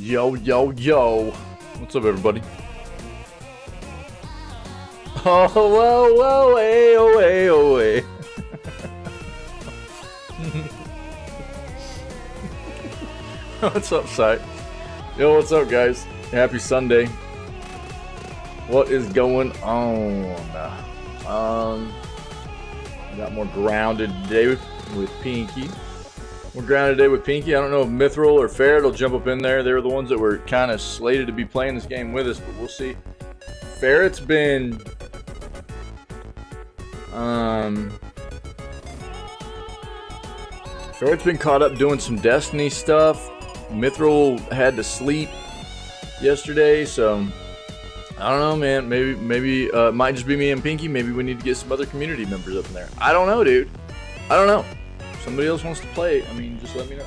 Yo, yo, yo. What's up, everybody? Oh, whoa, whoa, hey, oh, hey, oh, hey. What's up, Sight? Yo, what's up, guys? Happy Sunday. What is going on? I got more grounded today with Pinky. We're grounded today with Pinky. I don't know if Mithril or Ferret will jump up in there. They were the ones that were kind of slated to be playing this game with us, but we'll see. Ferret's been caught up doing some Destiny stuff. Mithril had to sleep yesterday, so I don't know, man. Maybe it might just be me and Pinky. Maybe we need to get some other community members up in there. I don't know, dude. I don't know. If somebody else wants to play, I mean, just let me know.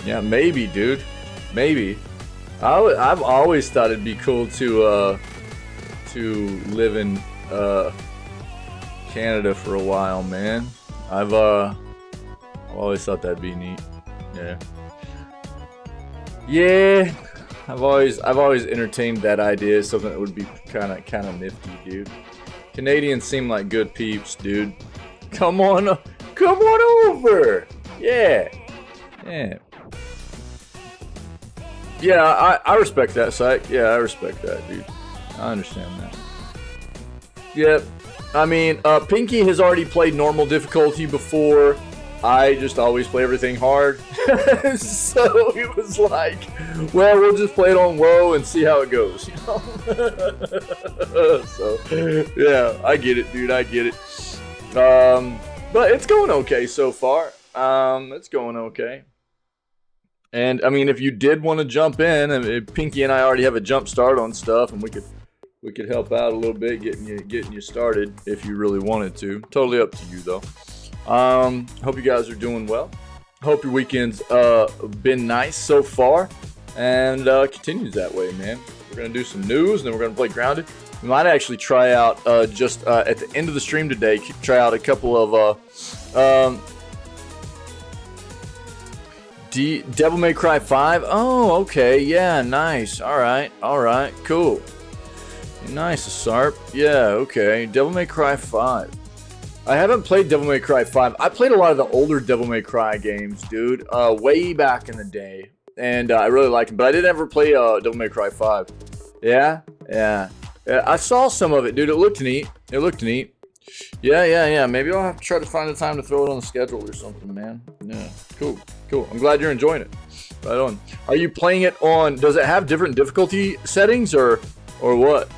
Yeah, maybe, dude. Maybe. I've always thought it'd be cool to live in Canada for a while, man. I've always thought that'd be neat. Yeah. I've always entertained that idea. Something that would be kind of nifty, dude. Canadians seem like good peeps, dude. Come on over. Yeah. Yeah, I respect that, Psych. Yeah, I respect that, dude. I understand that. Yep. I mean, Pinky has already played normal difficulty before. I just always play everything hard. So it was like, well, we'll just play it on low and see how it goes, you know? So, yeah, I get it, dude. I get it. But it's going okay so far. It's going okay. And, I mean, if you did want to jump in, I mean, Pinky and I already have a jump start on stuff, and we could help out a little bit, getting you started if you really wanted to. Totally up to you, though. Hope you guys are doing well. Hope your weekend's been nice so far, and continues that way, man. We're gonna do some news, and then we're gonna play Grounded. We might actually try out just at the end of the stream today. Try out a couple of Devil May Cry 5. Oh, okay, yeah, nice. All right, cool. Nice, Sarp. Yeah, okay. Devil May Cry 5. I haven't played Devil May Cry 5. I played a lot of the older Devil May Cry games, dude, way back in the day, and I really liked them, but I didn't ever play Devil May Cry 5. Yeah, I saw some of it, dude. It looked neat. Yeah. Maybe I'll have to try to find the time to throw it on the schedule or something, man. Yeah, cool. I'm glad you're enjoying it. Right on. Are you playing it on, does it have different difficulty settings, or what?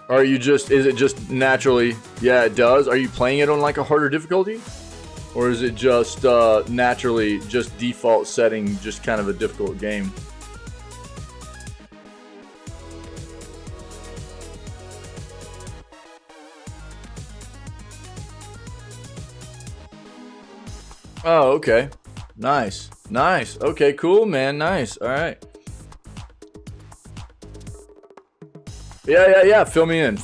Are you just, is it just naturally? Yeah, it does. Are you playing it on like a harder difficulty? Or is it just naturally, just default setting, just kind of a difficult game? Oh, okay. Nice. Okay, cool, man. Nice. All right. Yeah. Fill me in.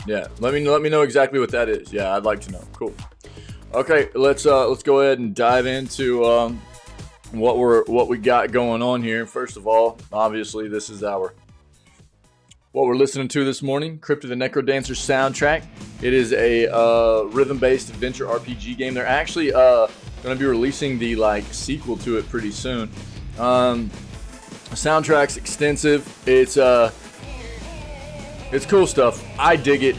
Yeah. Let me know exactly what that is. Yeah, I'd like to know. Cool. Okay, let's go ahead and dive into what we got going on here. First of all, obviously, this is what we're listening to this morning. Crypt of the Necrodancer soundtrack. It is a rhythm-based adventure RPG game. They're actually going to be releasing the sequel to it pretty soon. The soundtrack's extensive. It's cool stuff. I dig it.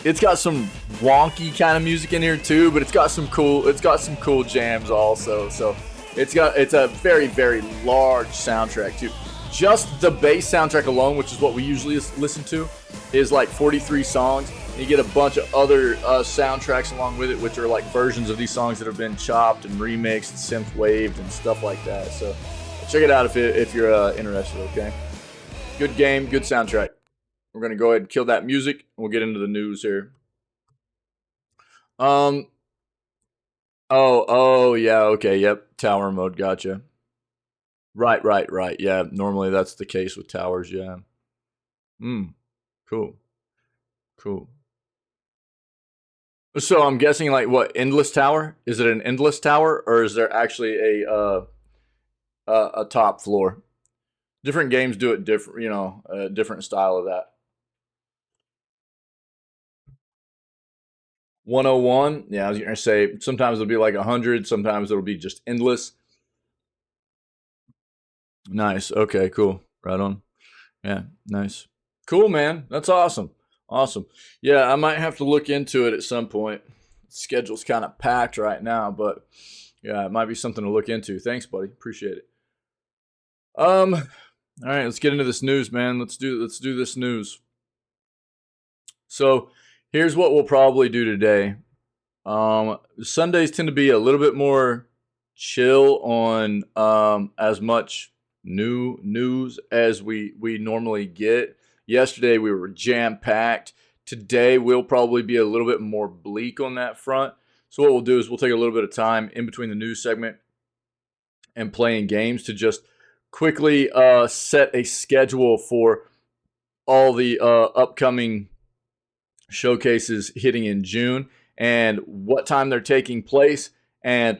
It's got some wonky kind of music in here too, but it's got some cool jams also. So it's a very, very large soundtrack too. Just the bass soundtrack alone, which is what we usually listen to, is like 43 songs. And you get a bunch of other soundtracks along with it, which are like versions of these songs that have been chopped and remixed, synth waved, and stuff like that. So check it out if you're interested. Okay, good game, good soundtrack. We're gonna go ahead and kill that music, and we'll get into the news here. Oh, yeah, okay, yep, tower mode, gotcha. Right. Yeah, normally that's the case with towers, yeah. Cool. Cool. So I'm guessing like what endless tower? Is it an endless tower or is there actually a top floor? Different games do it different, you know, a different style of that. 101, yeah, I was gonna say sometimes it'll be like 100, sometimes it'll be just endless. Nice. Okay, cool. Right on. Yeah, nice. Cool, man. That's awesome. Awesome. Yeah, I might have to look into it at some point. Schedule's kind of packed right now, but yeah, it might be something to look into. Thanks, buddy. Appreciate it. All right, let's get into this news, man. Let's do this news. So, here's what we'll probably do today. Sundays tend to be a little bit more chill on as much new news as we normally get. Yesterday we were jam packed. Today we'll probably be a little bit more bleak on that front. So what we'll do is we'll take a little bit of time in between the news segment and playing games to just quickly set a schedule for all the upcoming showcases hitting in June and what time they're taking place and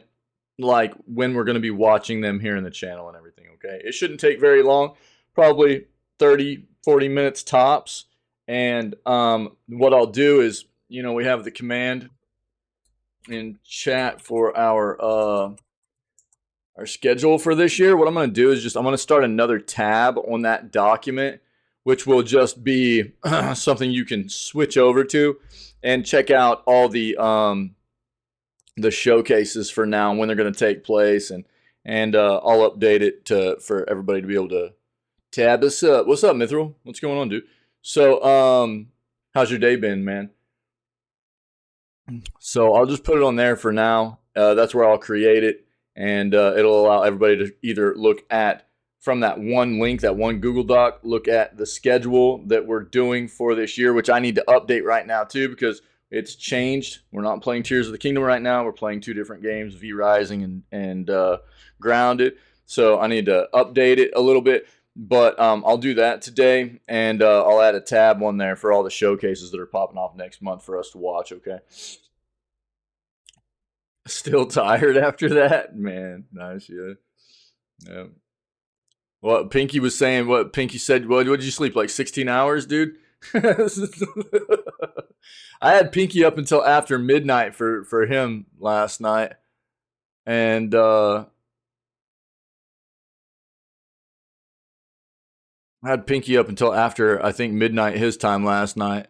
like when we're going to be watching them here in the channel and everything. Okay, it shouldn't take very long, probably 30-40 minutes tops. And what I'll do is, you know, we have the command in chat for our schedule for this year. What I'm going to do is just I'm going to start another tab on that document, which will just be something you can switch over to and check out all the showcases for now and when they're going to take place, and I'll update it for everybody to be able to tab this up. What's up, Mithril? What's going on, dude? So, how's your day been, man? So I'll just put it on there for now. That's where I'll create it, and it'll allow everybody to either look at from that one link, that one Google Doc, look at the schedule that we're doing for this year, which I need to update right now too because it's changed. We're not playing Tears of the Kingdom right now. We're playing two different games, V Rising and Grounded. So I need to update it a little bit, but I'll do that today, and I'll add a tab on there for all the showcases that are popping off next month for us to watch. Okay. Still tired after that, man. Nice, yeah. Yeah. What Pinky was saying, what Pinky said, what did you sleep like 16 hours, dude? I had Pinky up until after midnight for him last night. And I had Pinky up until after I think midnight his time last night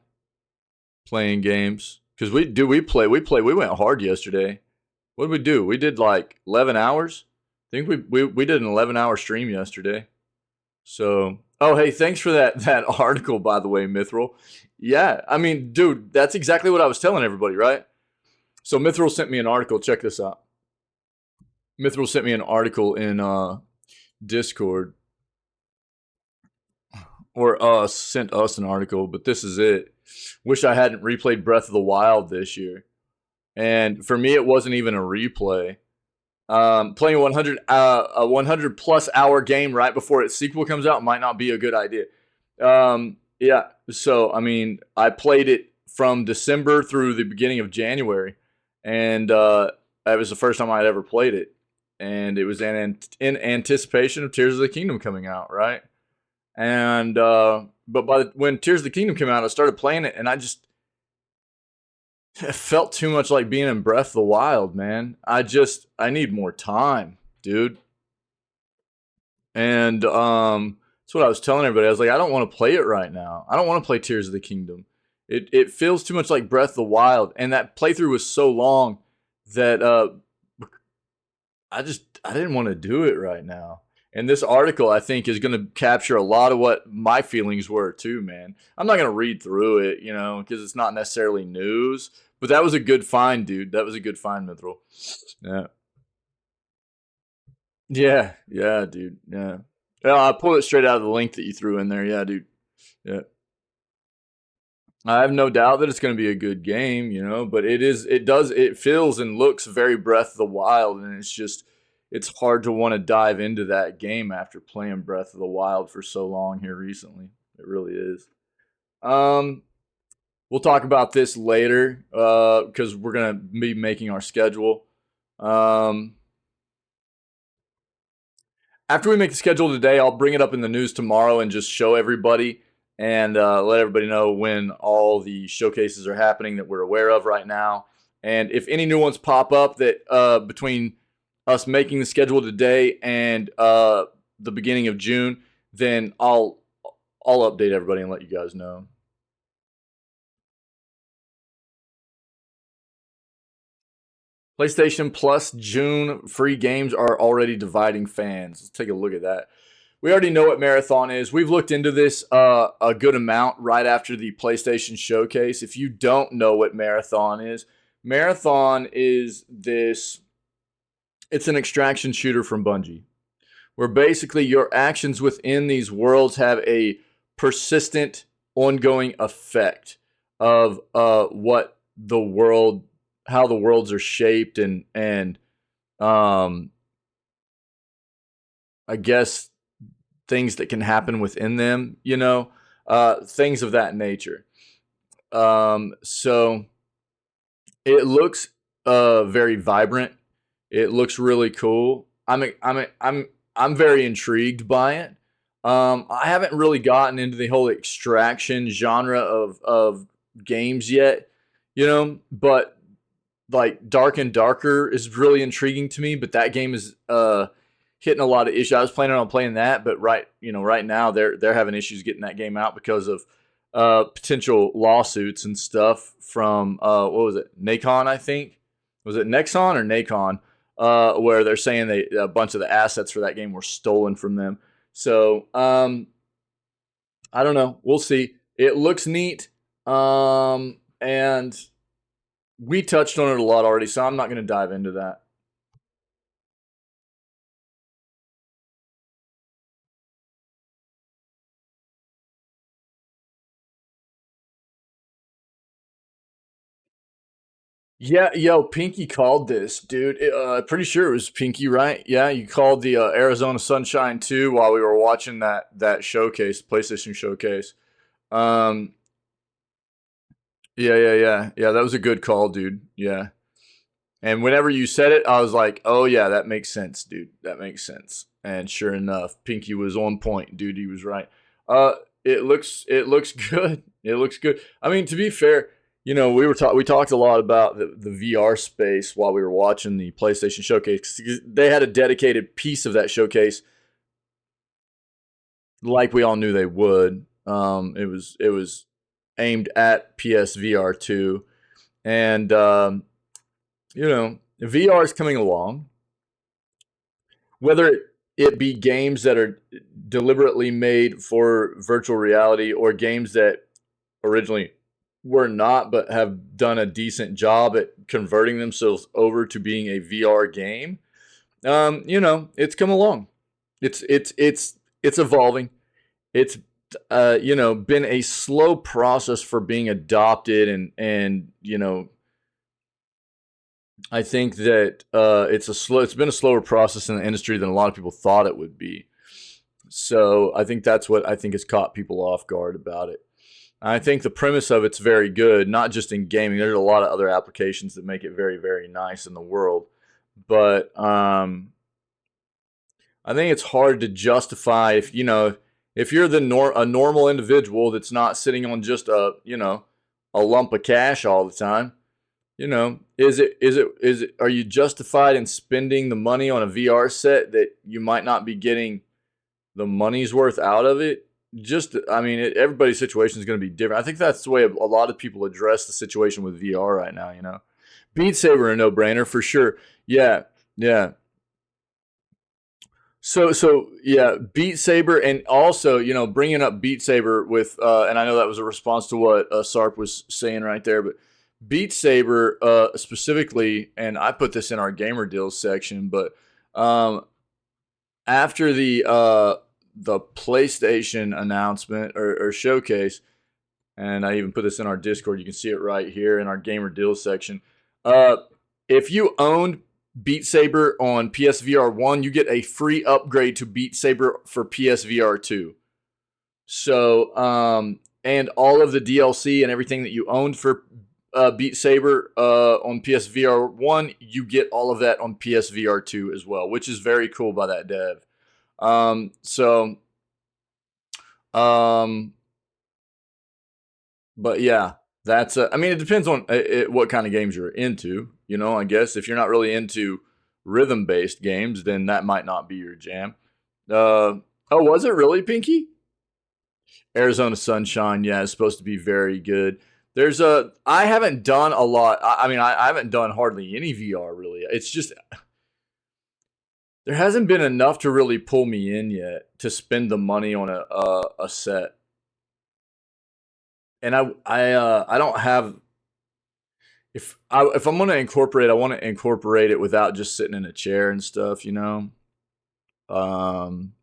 playing games. Cuz we went hard yesterday. What did we do? We did like 11 hours. I think we did an 11-hour stream yesterday. So, oh hey, thanks for that article, by the way, Mithril. Yeah, I mean, dude, that's exactly what I was telling everybody, right? So Mithril sent me an article. Check this out. Mithril sent me an article in Discord, or sent us an article, but this is it. Wish I hadn't replayed Breath of the Wild this year, and for me, it wasn't even a replay. Playing a 100 plus hour game right before its sequel comes out might not be a good idea. Yeah, so I mean, I played it from December through the beginning of January, and that was the first time I'd ever played it, and it was in anticipation of Tears of the Kingdom coming out, right? And but when Tears of the Kingdom came out, I started playing it, and it felt too much like being in Breath of the Wild, man. I need more time, dude. And that's what I was telling everybody. I was like, I don't want to play it right now. I don't want to play Tears of the Kingdom. It feels too much like Breath of the Wild, and that playthrough was so long that I didn't want to do it right now. And this article, I think, is going to capture a lot of what my feelings were too, man. I'm not going to read through it, you know, because it's not necessarily news. But that was a good find, dude. That was a good find, Mithril. Yeah. Yeah, yeah, dude. Yeah. Yeah, I pulled it straight out of the link that you threw in there. Yeah, dude. Yeah. I have no doubt that it's going to be a good game, you know, but it feels and looks very Breath of the Wild, and it's hard to want to dive into that game after playing Breath of the Wild for so long here recently. It really is. Um, we'll talk about this later because we're gonna be making our schedule. After we make the schedule today, I'll bring it up in the news tomorrow and just show everybody and let everybody know when all the showcases are happening that we're aware of right now. And if any new ones pop up that between us making the schedule today and the beginning of June, then I'll update everybody and let you guys know. PlayStation Plus June free games are already dividing fans. Let's take a look at that. We already know what Marathon is. We've looked into this a good amount right after the PlayStation Showcase. If you don't know what Marathon is this, it's an extraction shooter from Bungie, where basically your actions within these worlds have a persistent, ongoing effect of what the world, how the worlds are shaped, and I guess things that can happen within them, things of that nature. So it looks very vibrant. It looks really cool. I'm very intrigued by it. I haven't really gotten into the whole extraction genre of games yet, but like Dark and Darker is really intriguing to me, but that game is hitting a lot of issues. I was planning on playing that, but right now they're having issues getting that game out because of potential lawsuits and stuff from what was it, Nacon, I think. Was it Nexon or Nacon? Where they're saying a bunch of the assets for that game were stolen from them. So I don't know. We'll see. It looks neat, and we touched on it a lot already, so I'm not going to dive into that. Yeah, yo, Pinky called this, dude. Pretty sure it was Pinky, right? Yeah, you called the Arizona Sunshine 2 while we were watching that showcase, PlayStation showcase. Um, yeah. That was a good call, dude. Yeah. And whenever you said it, I was like, "Oh yeah, that makes sense, dude. That makes sense." And sure enough, Pinky was on point, dude. He was right. Uh, it looks good. It looks good. I mean, to be fair, we talked a lot about the VR space while we were watching the PlayStation showcase. They had a dedicated piece of that showcase, like we all knew they would. It was aimed at PSVR 2, and VR is coming along. Whether it be games that are deliberately made for virtual reality or games that originally were not but have done a decent job at converting themselves over to being a VR game, it's come along. It's evolving. It's been a slow process for being adopted, and I think that it's been a slower process in the industry than a lot of people thought it would be. So I think that's what I think has caught people off guard about it. I think the premise of it's very good, not just in gaming. There's a lot of other applications that make it very, very nice in the world. But I think it's hard to justify if you're a normal individual that's not sitting on just a lump of cash all the time. Are you justified in spending the money on a VR set that you might not be getting the money's worth out of it? Everybody's situation is going to be different. I think that's the way a lot of people address the situation with VR right now. Beat Saber, a no-brainer for sure. Yeah, yeah. So yeah, Beat Saber, and also bringing up Beat Saber with, and I know that was a response to what Sarp was saying right there, but Beat Saber specifically, and I put this in our gamer deals section, but after the PlayStation announcement or showcase, and I even put this in our Discord. You can see it right here in our gamer deals section. If you owned Beat Saber on PSVR 1, you get a free upgrade to Beat Saber for PSVR 2. So and all of the DLC and everything that you owned for Beat Saber on PSVR 1, you get all of that on PSVR 2 as well, which is very cool by that dev. So, but yeah, that's. I mean, it depends on what kind of games you're into. You know, I guess if you're not really into rhythm-based games, then that might not be your jam. Oh, was it really, Pinky? Arizona Sunshine, yeah, is supposed to be very good. There's a. I haven't done a lot. I mean, I haven't done hardly any VR really. It's just there hasn't been enough to really pull me in yet to spend the money on a set. And I don't have. If I'm gonna incorporate, I want to incorporate it without just sitting in a chair and stuff, you know. Um,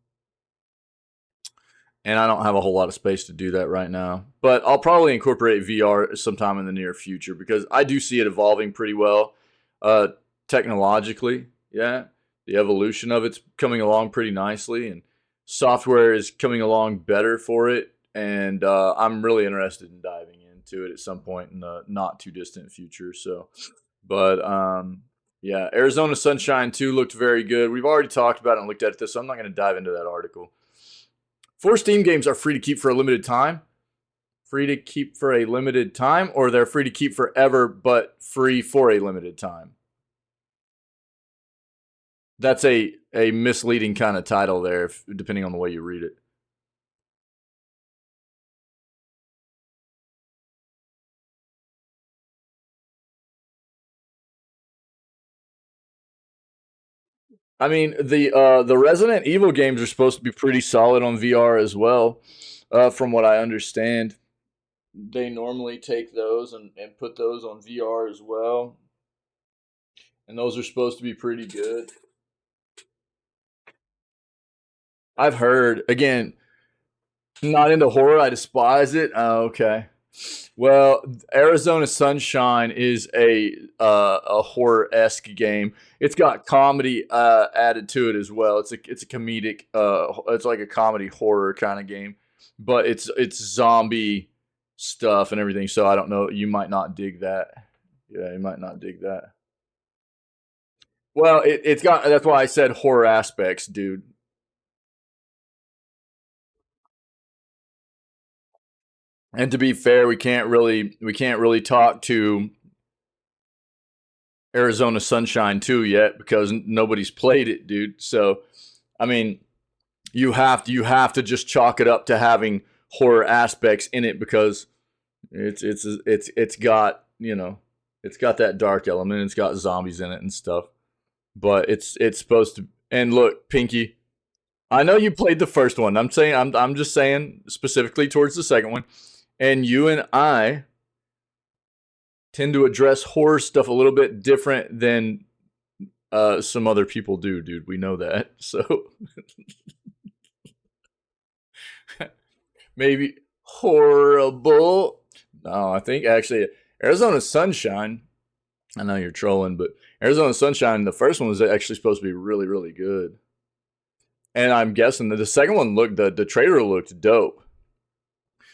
and I don't have a whole lot of space to do that right now. But I'll probably incorporate VR sometime in the near future because I do see it evolving pretty well, technologically. Yeah, the evolution of it's coming along pretty nicely, and software is coming along better for it. And I'm really interested in diving into it at some point in the not too distant future. So, but yeah, Arizona Sunshine 2 looked very good. We've already talked about it and looked at this, so I'm not going to dive into that article. 4 Steam games are free to keep for a limited time. Free to keep for a limited time, or they're free to keep forever, but free for a limited time. That's a misleading kind of title there, depending on the way you read it. I mean, the Resident Evil games are supposed to be pretty solid on VR as well, from what I understand. They normally take those and put those on VR as well, and those are supposed to be pretty good. I've heard again, not into horror. I despise it. Oh, okay. Well, Arizona Sunshine is a horror esque game. It's got comedy added to it as well. It's a comedic. It's like a comedy horror kind of game, but it's zombie stuff and everything. So I don't know. You might not dig that. Yeah, you might not dig that. Well, it's got. That's why I said horror aspects, dude. And to be fair, we can't really talk to Arizona Sunshine 2 yet because nobody's played it, dude. So, I mean, you have to just chalk it up to having horror aspects in it because it's got, it's got that dark element, it's got zombies in it and stuff. But it's supposed to. And look, Pinky, I know you played the first one. I'm just saying specifically towards the second one. And you and I tend to address horror stuff a little bit different than some other people do, dude. We know that. So maybe horrible. No, I think actually Arizona Sunshine. I know you're trolling, but Arizona Sunshine, the first one was actually supposed to be really, really good. And I'm guessing that the second one the trailer looked dope.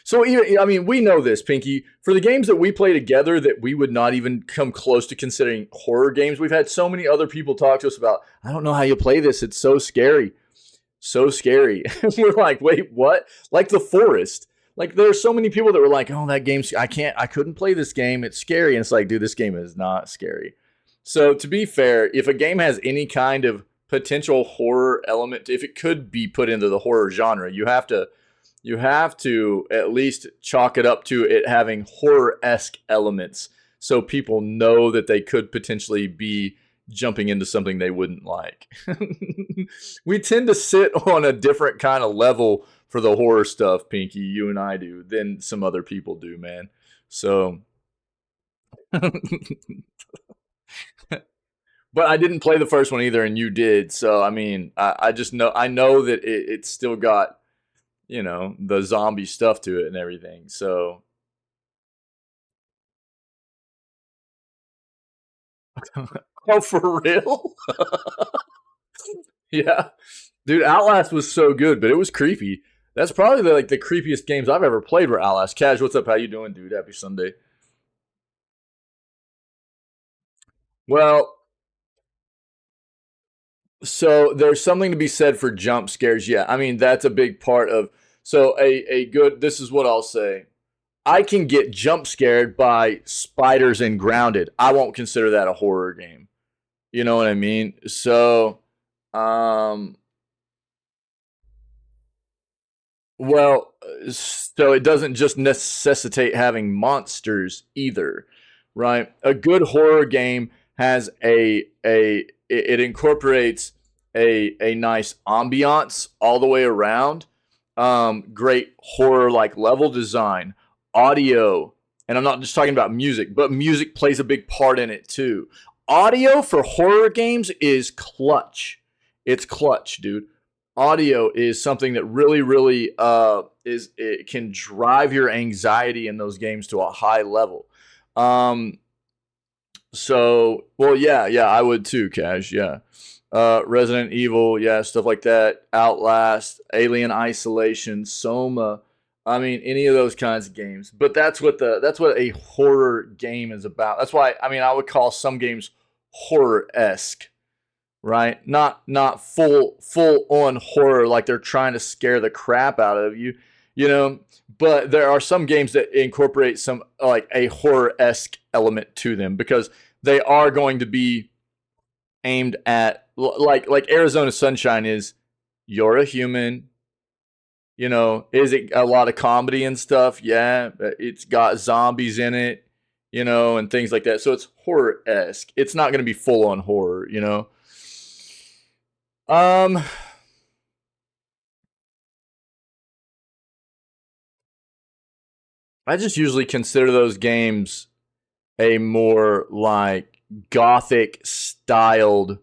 So, I mean, we know this, Pinky. For the games that we play together that we would not even come close to considering horror games, we've had so many other people talk to us about, I don't know how you play this. It's so scary. So scary. We're like, wait, what? Like The Forest. Like, there's so many people that were like, oh, that game's, I couldn't play this game. It's scary. And it's like, dude, this game is not scary. So, to be fair, if a game has any kind of potential horror element, if it could be put into the horror genre, you have to at least chalk it up to it having horror-esque elements so people know that they could potentially be jumping into something they wouldn't like. We tend to sit on a different kind of level for the horror stuff, Pinky, you and I do, than some other people do, man. So, but I didn't play the first one either, and you did. So, I mean, I just know that it's still got the zombie stuff to it and everything. So, oh, for real? Yeah, dude, Outlast was so good, but it was creepy. That's probably the creepiest games I've ever played were Outlast. Cash, what's up? How you doing, dude? Happy Sunday. Well, so there's something to be said for jump scares. Yeah, I mean that's a big part of. So a good. This is what I'll say. I can get jump scared by spiders and grounded. I won't consider that a horror game. You know what I mean? Um, so it doesn't just necessitate having monsters either, right? A good horror game has it incorporates a nice ambiance all the way around. Great horror like level design, audio, and I'm not just talking about music, but music plays a big part in it too. Audio for horror games is clutch. It's clutch, dude. Audio is something that really is it can drive your anxiety in those games to a high level. Um, well, yeah, I would too, Cash. Yeah, Resident Evil, yeah, stuff like that. Outlast, Alien Isolation, Soma. I mean, any of those kinds of games. But that's what a horror game is about. That's why I mean I would call some games horror esque, right? Not full on horror like they're trying to scare the crap out of you, you know. But there are some games that incorporate some like a horror esque element to them because they are going to be aimed at like Arizona Sunshine is. You're a human. You know, is it a lot of comedy and stuff? Yeah, it's got zombies in it, you know, and things like that. So it's horror esque. It's not going to be full on horror, you know. Um, I just usually consider those games a more like gothic styled,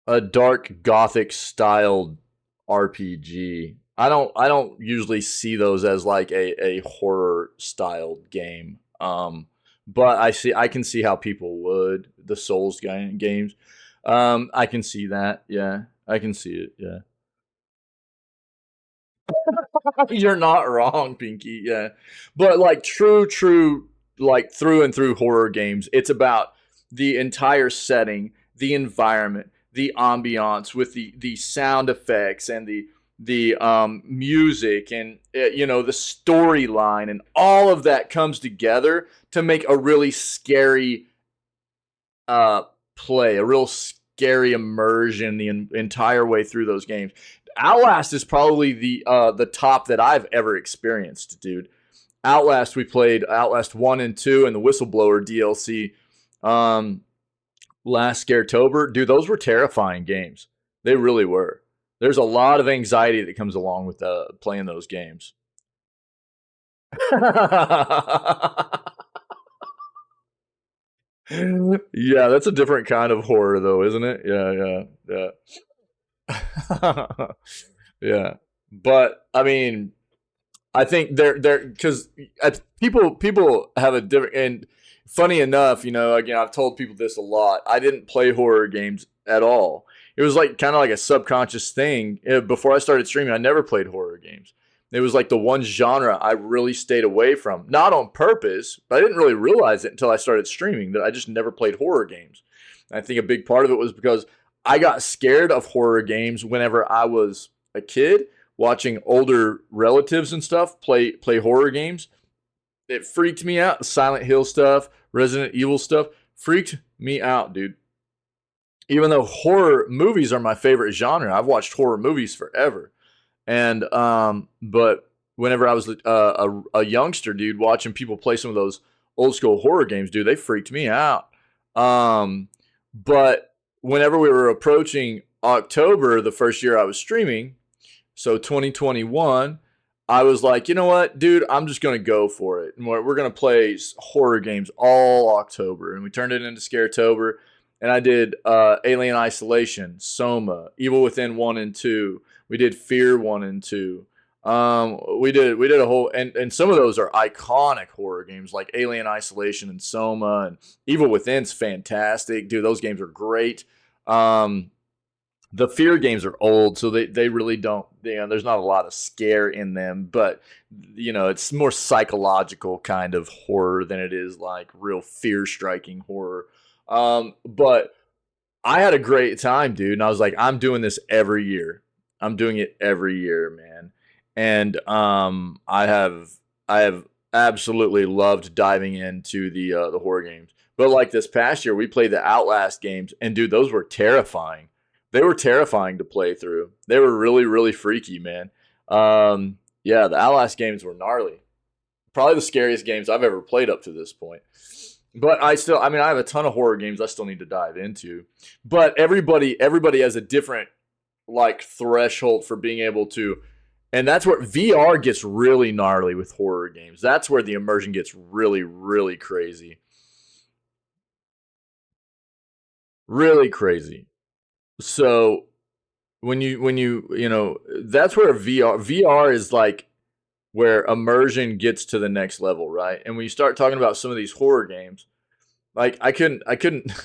a dark gothic styled RPG. I don't usually see those as like a horror styled game. But I can see how people would the Souls games. I can see that. Yeah, I can see it. Yeah. You're not wrong, Pinky. Yeah. But like true, like through and through horror games, it's about the entire setting, the environment, the ambiance with the sound effects and the music and you know the storyline and all of that comes together to make a really scary uh play, a real scary immersion entire way through those games. Outlast is probably the top that I've ever experienced, dude. Outlast, we played Outlast 1 and 2 and the Whistleblower DLC um last Scaretober. Dude, those were terrifying games. They really were. There's a lot of anxiety that comes along with playing those games. Yeah, that's a different kind of horror, though, isn't it? Yeah. Yeah. But I mean, I think they're because people have a different and funny enough, you know, again, I've told people this a lot. I didn't play horror games at all. It was like kind of like a subconscious thing. Before I started streaming, I never played horror games. It was like the one genre I really stayed away from, not on purpose, but I didn't really realize it until I started streaming that I just never played horror games. I think a big part of it was because I got scared of horror games whenever I was a kid watching older relatives and stuff play horror games. It freaked me out. Silent Hill stuff, Resident Evil stuff freaked me out, dude. Even though horror movies are my favorite genre, I've watched horror movies forever. And but whenever I was a youngster, dude, watching people play some of those old school horror games, dude, they freaked me out. Um, but whenever we were approaching October, the first year I was streaming, so 2021, I was like, you know what, dude, I'm just gonna go for it, and we're gonna play horror games all October, and we turned it into Scaretober, and I did Alien Isolation, Soma, Evil Within 1 and 2. We did Fear 1 and 2. We did a whole and some of those are iconic horror games like Alien Isolation and Soma and Evil Within's fantastic, dude. Those games are great. Um, The fear games are old, so they really don't. There's not a lot of scare in them, but it's more psychological kind of horror than it is like real fear striking horror. But I had a great time, dude, and I was like, I'm doing this every year. I'm doing it every year, man. And I have absolutely loved diving into the horror games. But like this past year, we played the Outlast games, and dude, those were terrifying. They were terrifying to play through. They were really, really freaky, man. Yeah, the Outlast games were gnarly. Probably the scariest games I've ever played up to this point. But I mean, I have a ton of horror games I still need to dive into. But everybody has a different like threshold for being able to, and that's where VR gets really gnarly with horror games. That's where the immersion gets really, really crazy, really crazy. So when you that's where VR is like where immersion gets to the next level, right? And when you start talking about some of these horror games, like I couldn't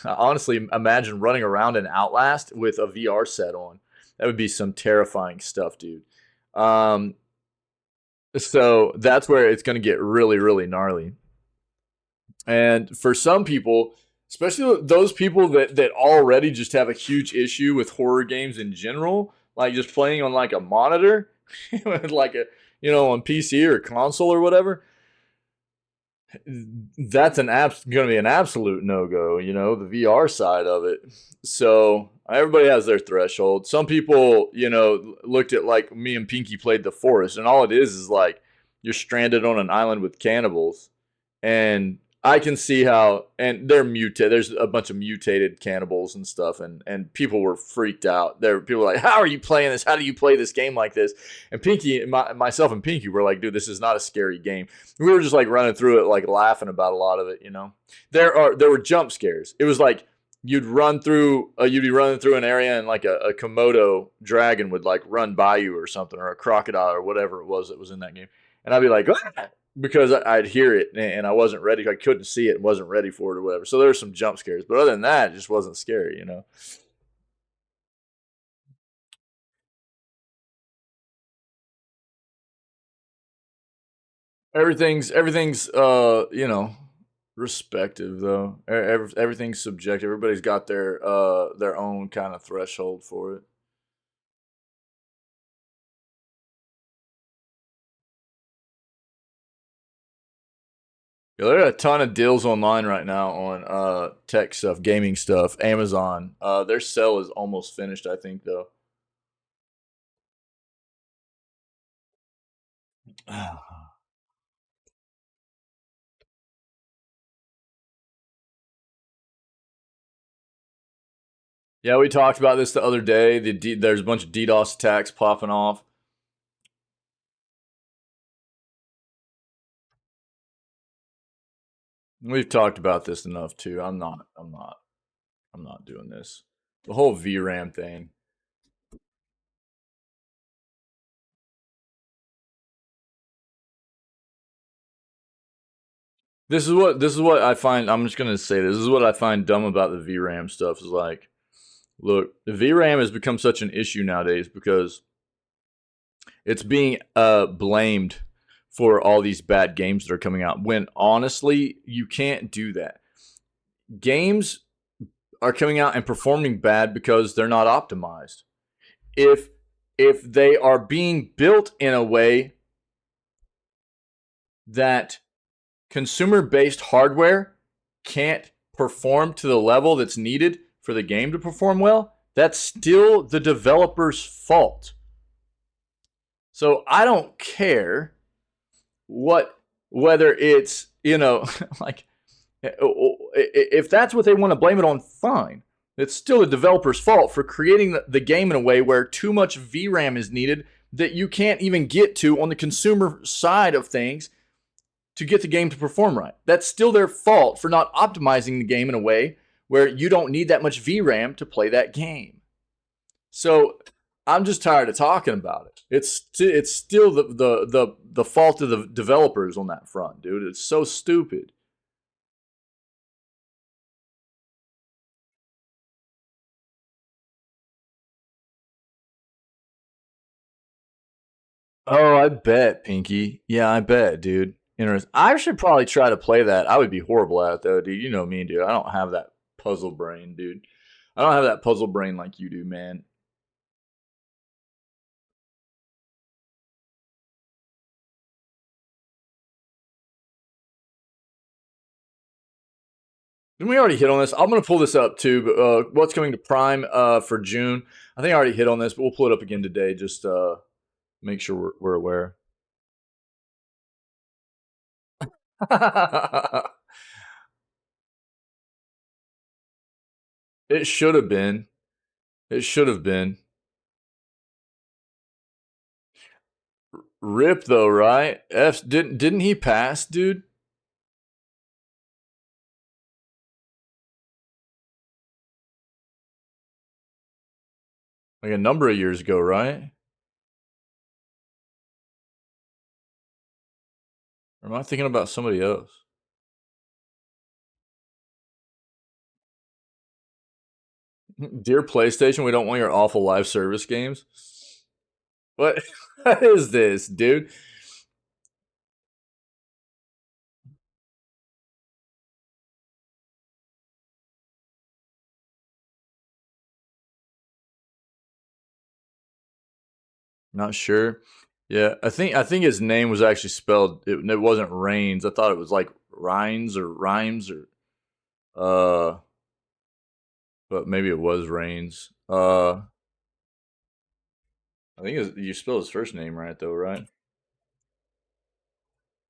honestly imagine running around in Outlast with a VR set on. That would be some terrifying stuff, dude. Um, so that's where it's going to get really, really gnarly. And for some people, especially those people that already just have a huge issue with horror games in general, like just playing on like a monitor, like a on PC or console or whatever, that's going to be an absolute no go. The VR side of it. So everybody has their threshold. Some people, looked at like me and Pinky played The Forest, and all it is like you're stranded on an island with cannibals, and I can see how, and they're mutated. There's a bunch of mutated cannibals and stuff, and people were freaked out. People were like, "How are you playing this? How do you play this game like this?" And Pinky, myself and Pinky were like, "Dude, this is not a scary game." We were just like running through it, like laughing about a lot of it. There were jump scares. It was like you'd be running through an area, and like a Komodo dragon would like run by you or something, or a crocodile or whatever it was that was in that game, and I'd be like, "Ah!" Because I'd hear it and I wasn't ready. I couldn't see it and wasn't ready for it or whatever. So there were some jump scares, but other than that, it just wasn't scary. Everything's respective though. Everything's subjective. Everybody's got their own kind of threshold for it. Yeah, there are a ton of deals online right now on tech stuff, gaming stuff, Amazon. Their sale is almost finished, I think though. Yeah, we talked about this the other day. There's a bunch of DDoS attacks popping off. We've talked about this enough too. I'm not doing this. The whole VRAM thing. This is what I find. I'm just gonna say this is what I find dumb about the VRAM stuff. Is like, look, the VRAM has become such an issue nowadays because it's being blamed for all these bad games that are coming out. When honestly, you can't do that. Games are coming out and performing bad because they're not optimized. If if they are being built in a way that consumer based hardware can't perform to the level that's needed for the game to perform well, that's still the developer's fault. So I don't care what whether it's, like if that's what they want to blame it on, fine. It's still the developer's fault for creating the game in a way where too much VRAM is needed that you can't even get to on the consumer side of things to get the game to perform right. That's still their fault for not optimizing the game in a way where you don't need that much VRAM to play that game. So I'm just tired of talking about it. It's still the fault of the developers on that front, dude. It's so stupid. Oh, I bet, Pinky. Yeah, I bet, dude. Interesting. I should probably try to play that. I would be horrible at it, though, dude. You know me, dude. I don't have that puzzle brain, dude. I don't have that puzzle brain like you do, man. Didn't we already hit on this? I'm gonna pull this up too. But what's coming to Prime for June? I think I already hit on this, but we'll pull it up again today. Just make sure we're aware. It should have been. It should have been. Rip though, right? F didn't he pass, dude? Like a number of years ago, right? Or am I thinking about somebody else? Dear PlayStation, we don't want your awful live service games. What? What is this, dude? Not sure. Yeah, I think his name was actually spelled. It wasn't Rains. I thought it was like Rhines or Rhymes or uh, but maybe it was Rains. I think you spell his first name right though, right?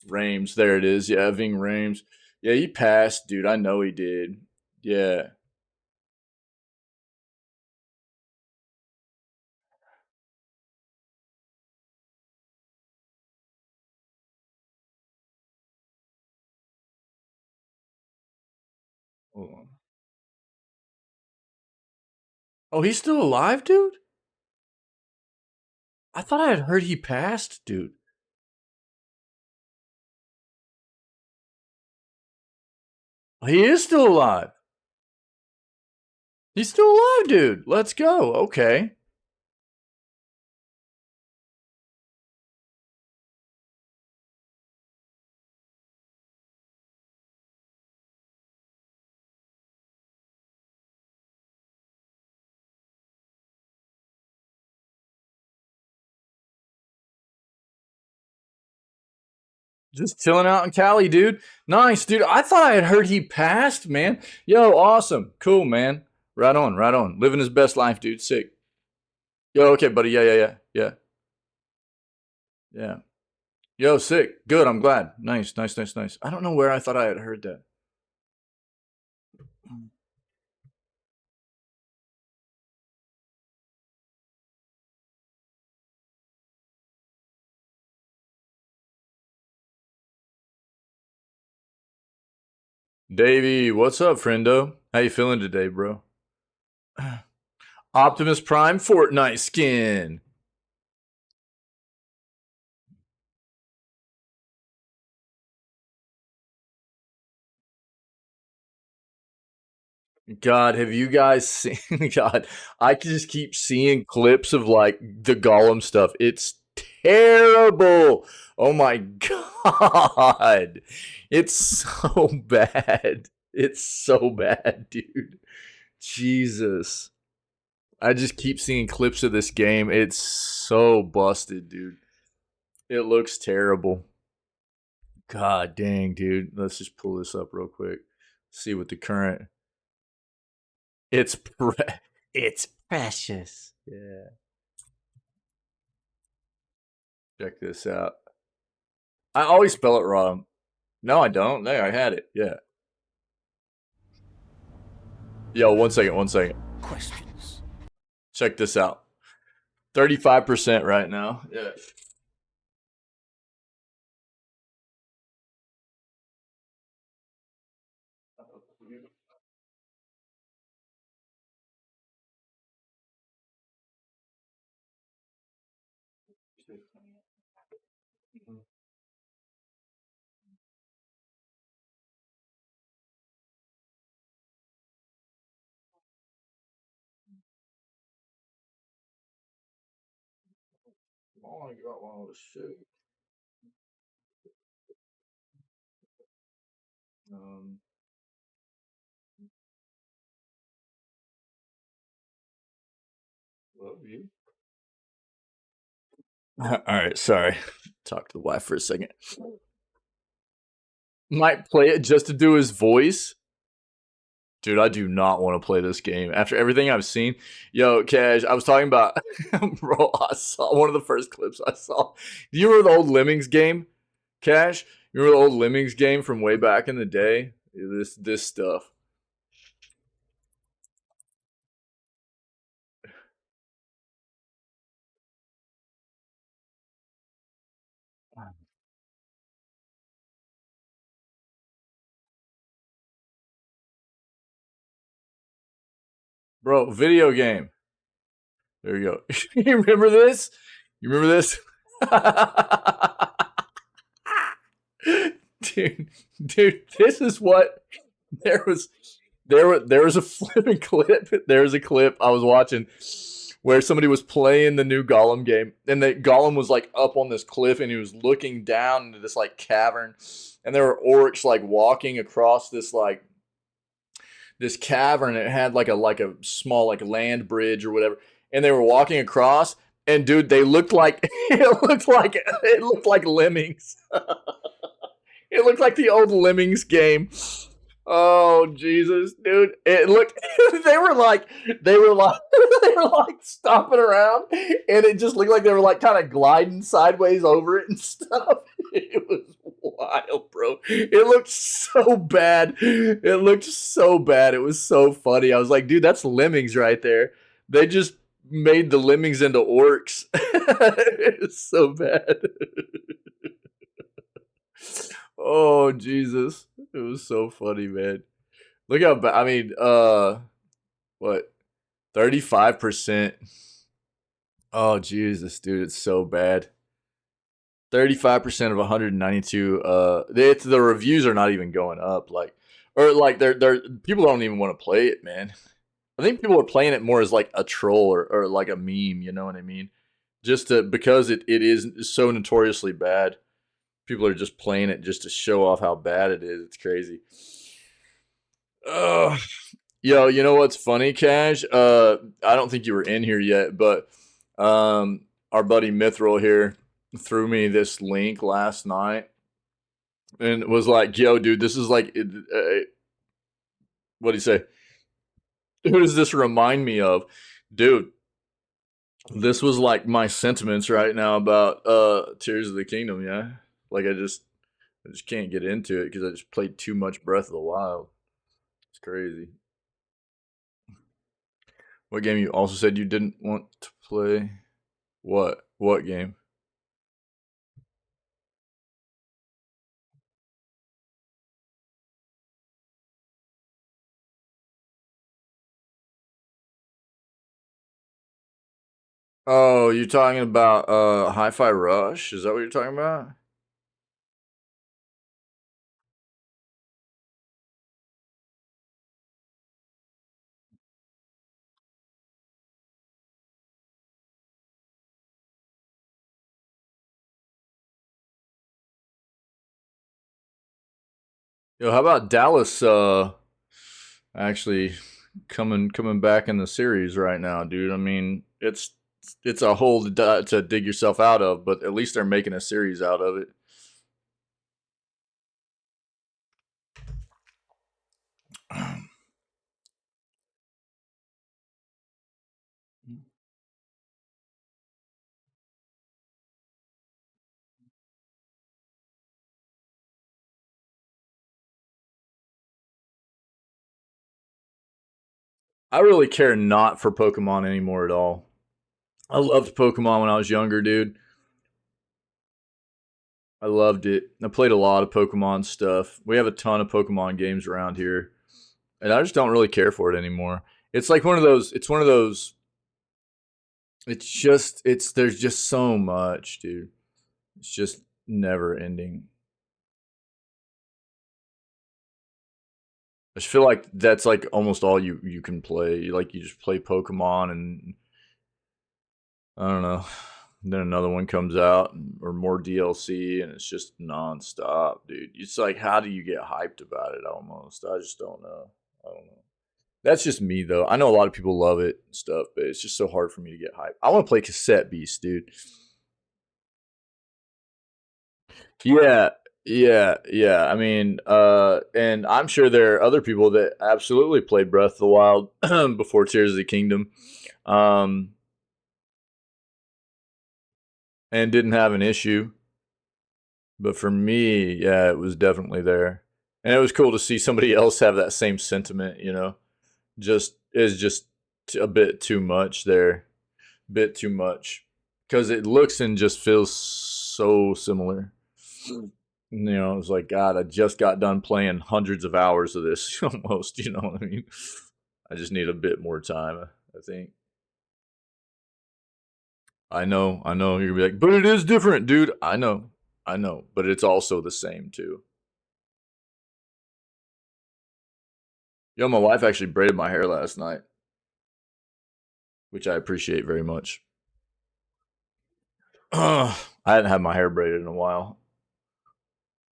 Rames. There it is. Yeah, Ving Rames. Yeah, he passed, dude. I know he did. Yeah. Hold on. Oh, he's still alive, dude. I thought I had heard he passed, dude. He is still alive. He's still alive, dude. Let's go. Okay. Just chilling out in Cali, dude. Nice, dude. I thought I had heard he passed, man. Yo, awesome. Cool, man. Right on, right on. Living his best life, dude. Sick. Yo, okay, buddy. Yeah, yeah, yeah. Yeah. Yeah. Yo, sick. Good. I'm glad. Nice, nice, nice, nice. I don't know where I thought I had heard that. Davey, what's up, friendo? How you feeling today, bro? Optimus Prime Fortnite skin. God, have you guys seen? God, I can just keep seeing clips of like the Gollum stuff. It's terrible. Oh my God, it's so bad. It's so bad, dude. Jesus, I just keep seeing clips of this game. It's so busted, dude. It looks terrible. God dang, dude. Let's just pull this up real quick. See what the current. It's it's precious. Yeah. Check this out. I always spell it wrong. No, I don't. There, I had it. Yeah. Yo, 1 second, 1 second. Questions. Check this out. 35% right now. Yeah. Oh, I got one of the shit. Um, love you. All right, sorry. Talk to the wife for a second. Might play it just to do his voice. Dude, I do not want to play this game. After everything I've seen, yo, Cash, I was talking about, bro, I saw one of the first clips I saw. Do you remember the old Lemmings game, Cash? You remember the old Lemmings game from way back in the day? This stuff. Bro, video game. There you go. You remember this? You remember this? dude, this is what there was. There was a flipping clip. There was a clip I was watching where somebody was playing the new Gollum game, and the Gollum was like up on this cliff, and he was looking down into this like cavern, and there were orcs like walking across this cavern. It had like a small like land bridge or whatever, and they were walking across. And dude, they looked like it looked like lemmings. It looked like the old Lemmings game. Oh Jesus, dude! It looked. They were like, they were like, they were like stomping around, and it just looked like they were like kind of gliding sideways over it and stuff. It was wild, bro. It looked so bad. It looked so bad. It was so funny. I was like, dude, that's Lemmings right there. They just made the Lemmings into orcs. It's so bad. Oh Jesus, it was so funny, man. Look how bad. I mean, what? 35%. Oh Jesus, dude, it's so bad. 35% of 192. The reviews are not even going up. Like, or like they're people don't even want to play it, man. I think people are playing it more as like a troll or like a meme. You know what I mean? Just to because it is so notoriously bad. People are just playing it just to show off how bad it is. It's crazy. Oh, yo, you know what's funny, Cash? I don't think you were in here yet, but our buddy Mithril here threw me this link last night and was like, "Yo, dude, this is like, what do you say? Who does this remind me of, dude?" This was like my sentiments right now about Tears of the Kingdom. Yeah, like I just can't get into it because I just played too much Breath of the Wild. It's crazy. What game you also said you didn't want to play? What? What game? Oh, you're talking about Hi-Fi Rush? Is that what you're talking about? Yo, how about Dallas actually coming back in the series right now, dude? I mean, it's a hole to dig yourself out of, but at least they're making a series out of it. I really care not for Pokemon anymore at all. I loved Pokemon when I was younger, dude. I loved it. I played a lot of Pokemon stuff. We have a ton of Pokemon games around here, and I just don't really care for it anymore. It's like one of those. It's one of those. It's just. It's there's just so much, dude. It's just never ending. I just feel like that's like almost all you can play. Like you just play Pokemon, and I don't know. then another one comes out, or more DLC, and it's just nonstop, dude. It's like, how do you get hyped about it? Almost, I just don't know. I don't know. That's just me, though. I know a lot of people love it and stuff, but it's just so hard for me to get hyped. I want to play Cassette Beast, dude. Yeah, yeah. I mean, and I'm sure there are other people that absolutely played Breath of the Wild before Tears of the Kingdom, um, and didn't have an issue. But for me, yeah, it was definitely there, and it was cool to see somebody else have that same sentiment. Just is just a bit too much there, bit too much, because it looks and just feels so similar. It's like, God, I just got done playing hundreds of hours of this almost, you know what I mean? I just need a bit more time, I think. I know, you're gonna be like, but it is different, dude. I know, but it's also the same too. Yo, my wife actually braided my hair last night, which I appreciate very much. I hadn't had my hair braided in a while,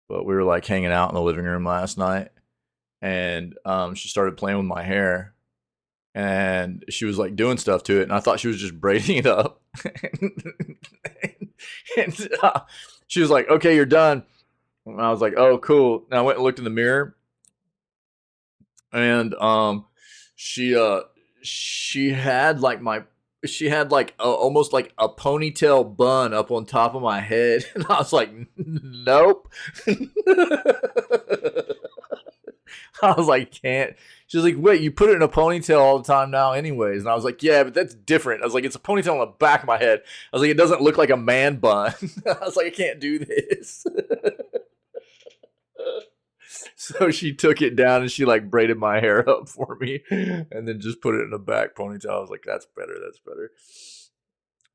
but we were like hanging out in the living room last night, and she started playing with my hair, and she was like doing stuff to it, and I thought she was just braiding it up. and she was like, "Okay, you're done." And I was like, "Oh, cool." And I went and looked in the mirror, and she had like almost like a ponytail bun up on top of my head, and I was like, "Nope." I was like, "Can't." She was like, "Wait, you put it in a ponytail all the time now anyways." And I was like, "Yeah, but that's different." I was like, "It's a ponytail on the back of my head." I was like, "It doesn't look like a man bun." I was like, "I can't do this." So she took it down and she like braided my hair up for me and then just put it in a back ponytail. I was like, "That's better. That's better."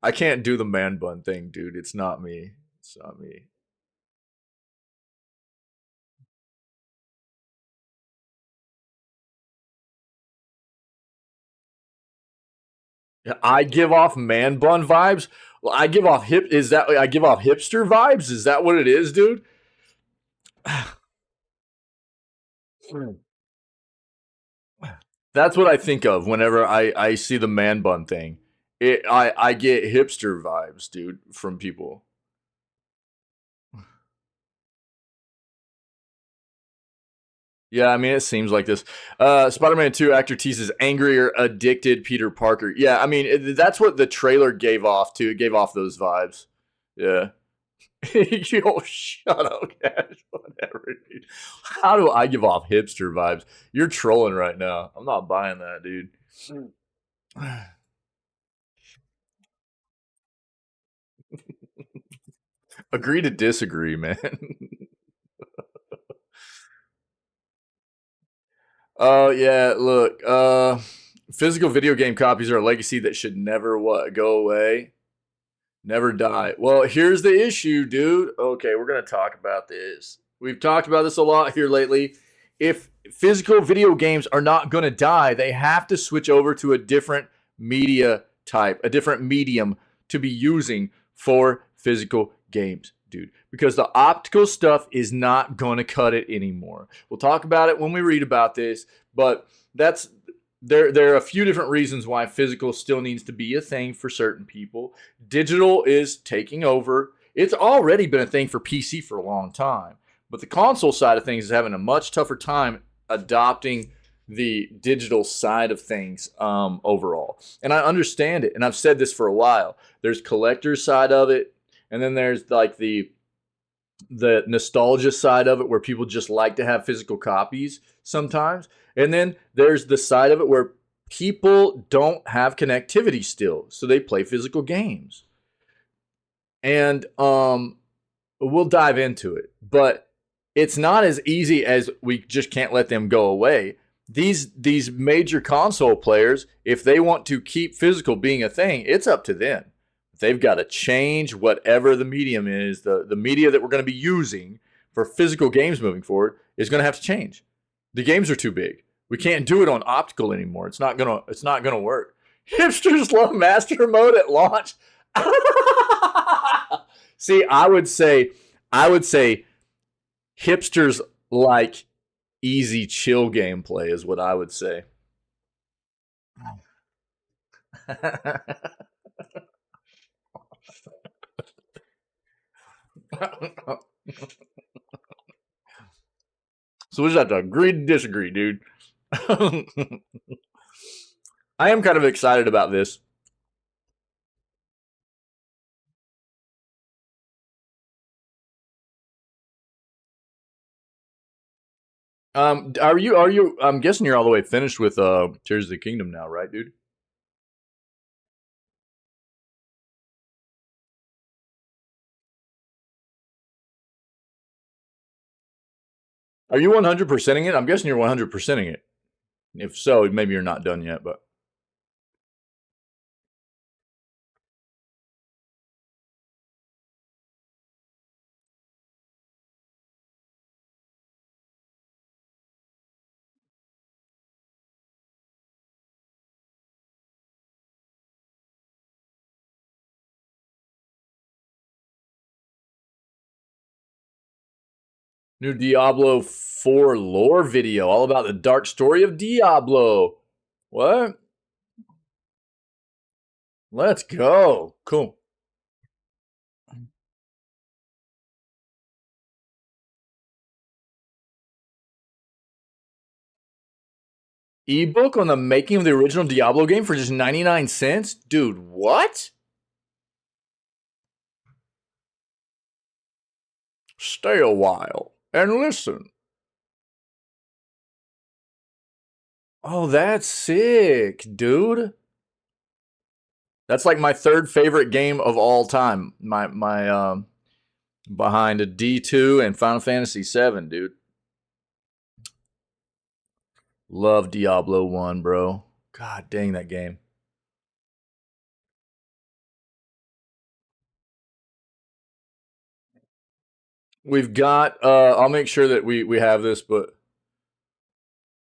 I can't do the man bun thing, dude. It's not me. It's not me. Yeah, I give off man bun vibes. Well, I give off hip. Is that I give off hipster vibes? Is that what it is, dude? That's what I think of whenever I see the man bun thing. I get hipster vibes, dude, from people. Yeah, I mean, it seems like this. Spider-Man 2 actor teases angrier, addicted Peter Parker. Yeah, I mean, that's what the trailer gave off, too. It gave off those vibes. Yeah. Yo, shut up, Cash. Whatever, dude. How do I give off hipster vibes? You're trolling right now. I'm not buying that, dude. Agree to disagree, man. Oh yeah, look, physical video game copies are a legacy that should never what go away, never die. Well, here's the issue, dude. Okay, we're gonna talk about this. We've talked about this a lot here lately. If physical video games are not gonna die, they have to switch over to a different media type, a different medium to be using for physical games, dude, because the optical stuff is not going to cut it anymore. We'll talk about it when we read about this, but that's there are a few different reasons why physical still needs to be a thing for certain people. Digital is taking over. It's already been a thing for PC for a long time, but the console side of things is having a much tougher time adopting the digital side of things overall. And I understand it, and I've said this for a while. There's collector side of it, and then there's like the nostalgia side of it where people just like to have physical copies sometimes. And then there's the side of it where people don't have connectivity still, so they play physical games. And we'll dive into it, but it's not as easy as we just can't let them go away. These major console players, if they want to keep physical being a thing, it's up to them. They've got to change whatever the medium is, the media that we're going to be using for physical games moving forward is going to have to change. The games are too big. We can't do it on optical anymore. It's not gonna work. Hipsters love master mode at launch. See, I would say hipsters like easy chill gameplay is what I would say. So we just have to agree to disagree, dude. I am kind of excited about this. Are you? I'm guessing you're all the way finished with Tears of the Kingdom now, right, dude? Are you 100%ing it? I'm guessing you're 100%ing it. If so, maybe you're not done yet, but. New Diablo 4 lore video, all about the dark story of Diablo. What? Let's go. Cool. Ebook on the making of the original Diablo game for just 99 cents? Dude, what? Stay a while and listen. Oh, that's sick, dude. That's like my third favorite game of all time. My behind a D2 and Final Fantasy 7, dude. Love Diablo 1, bro. God dang that game. We've got I'll make sure that we have this, but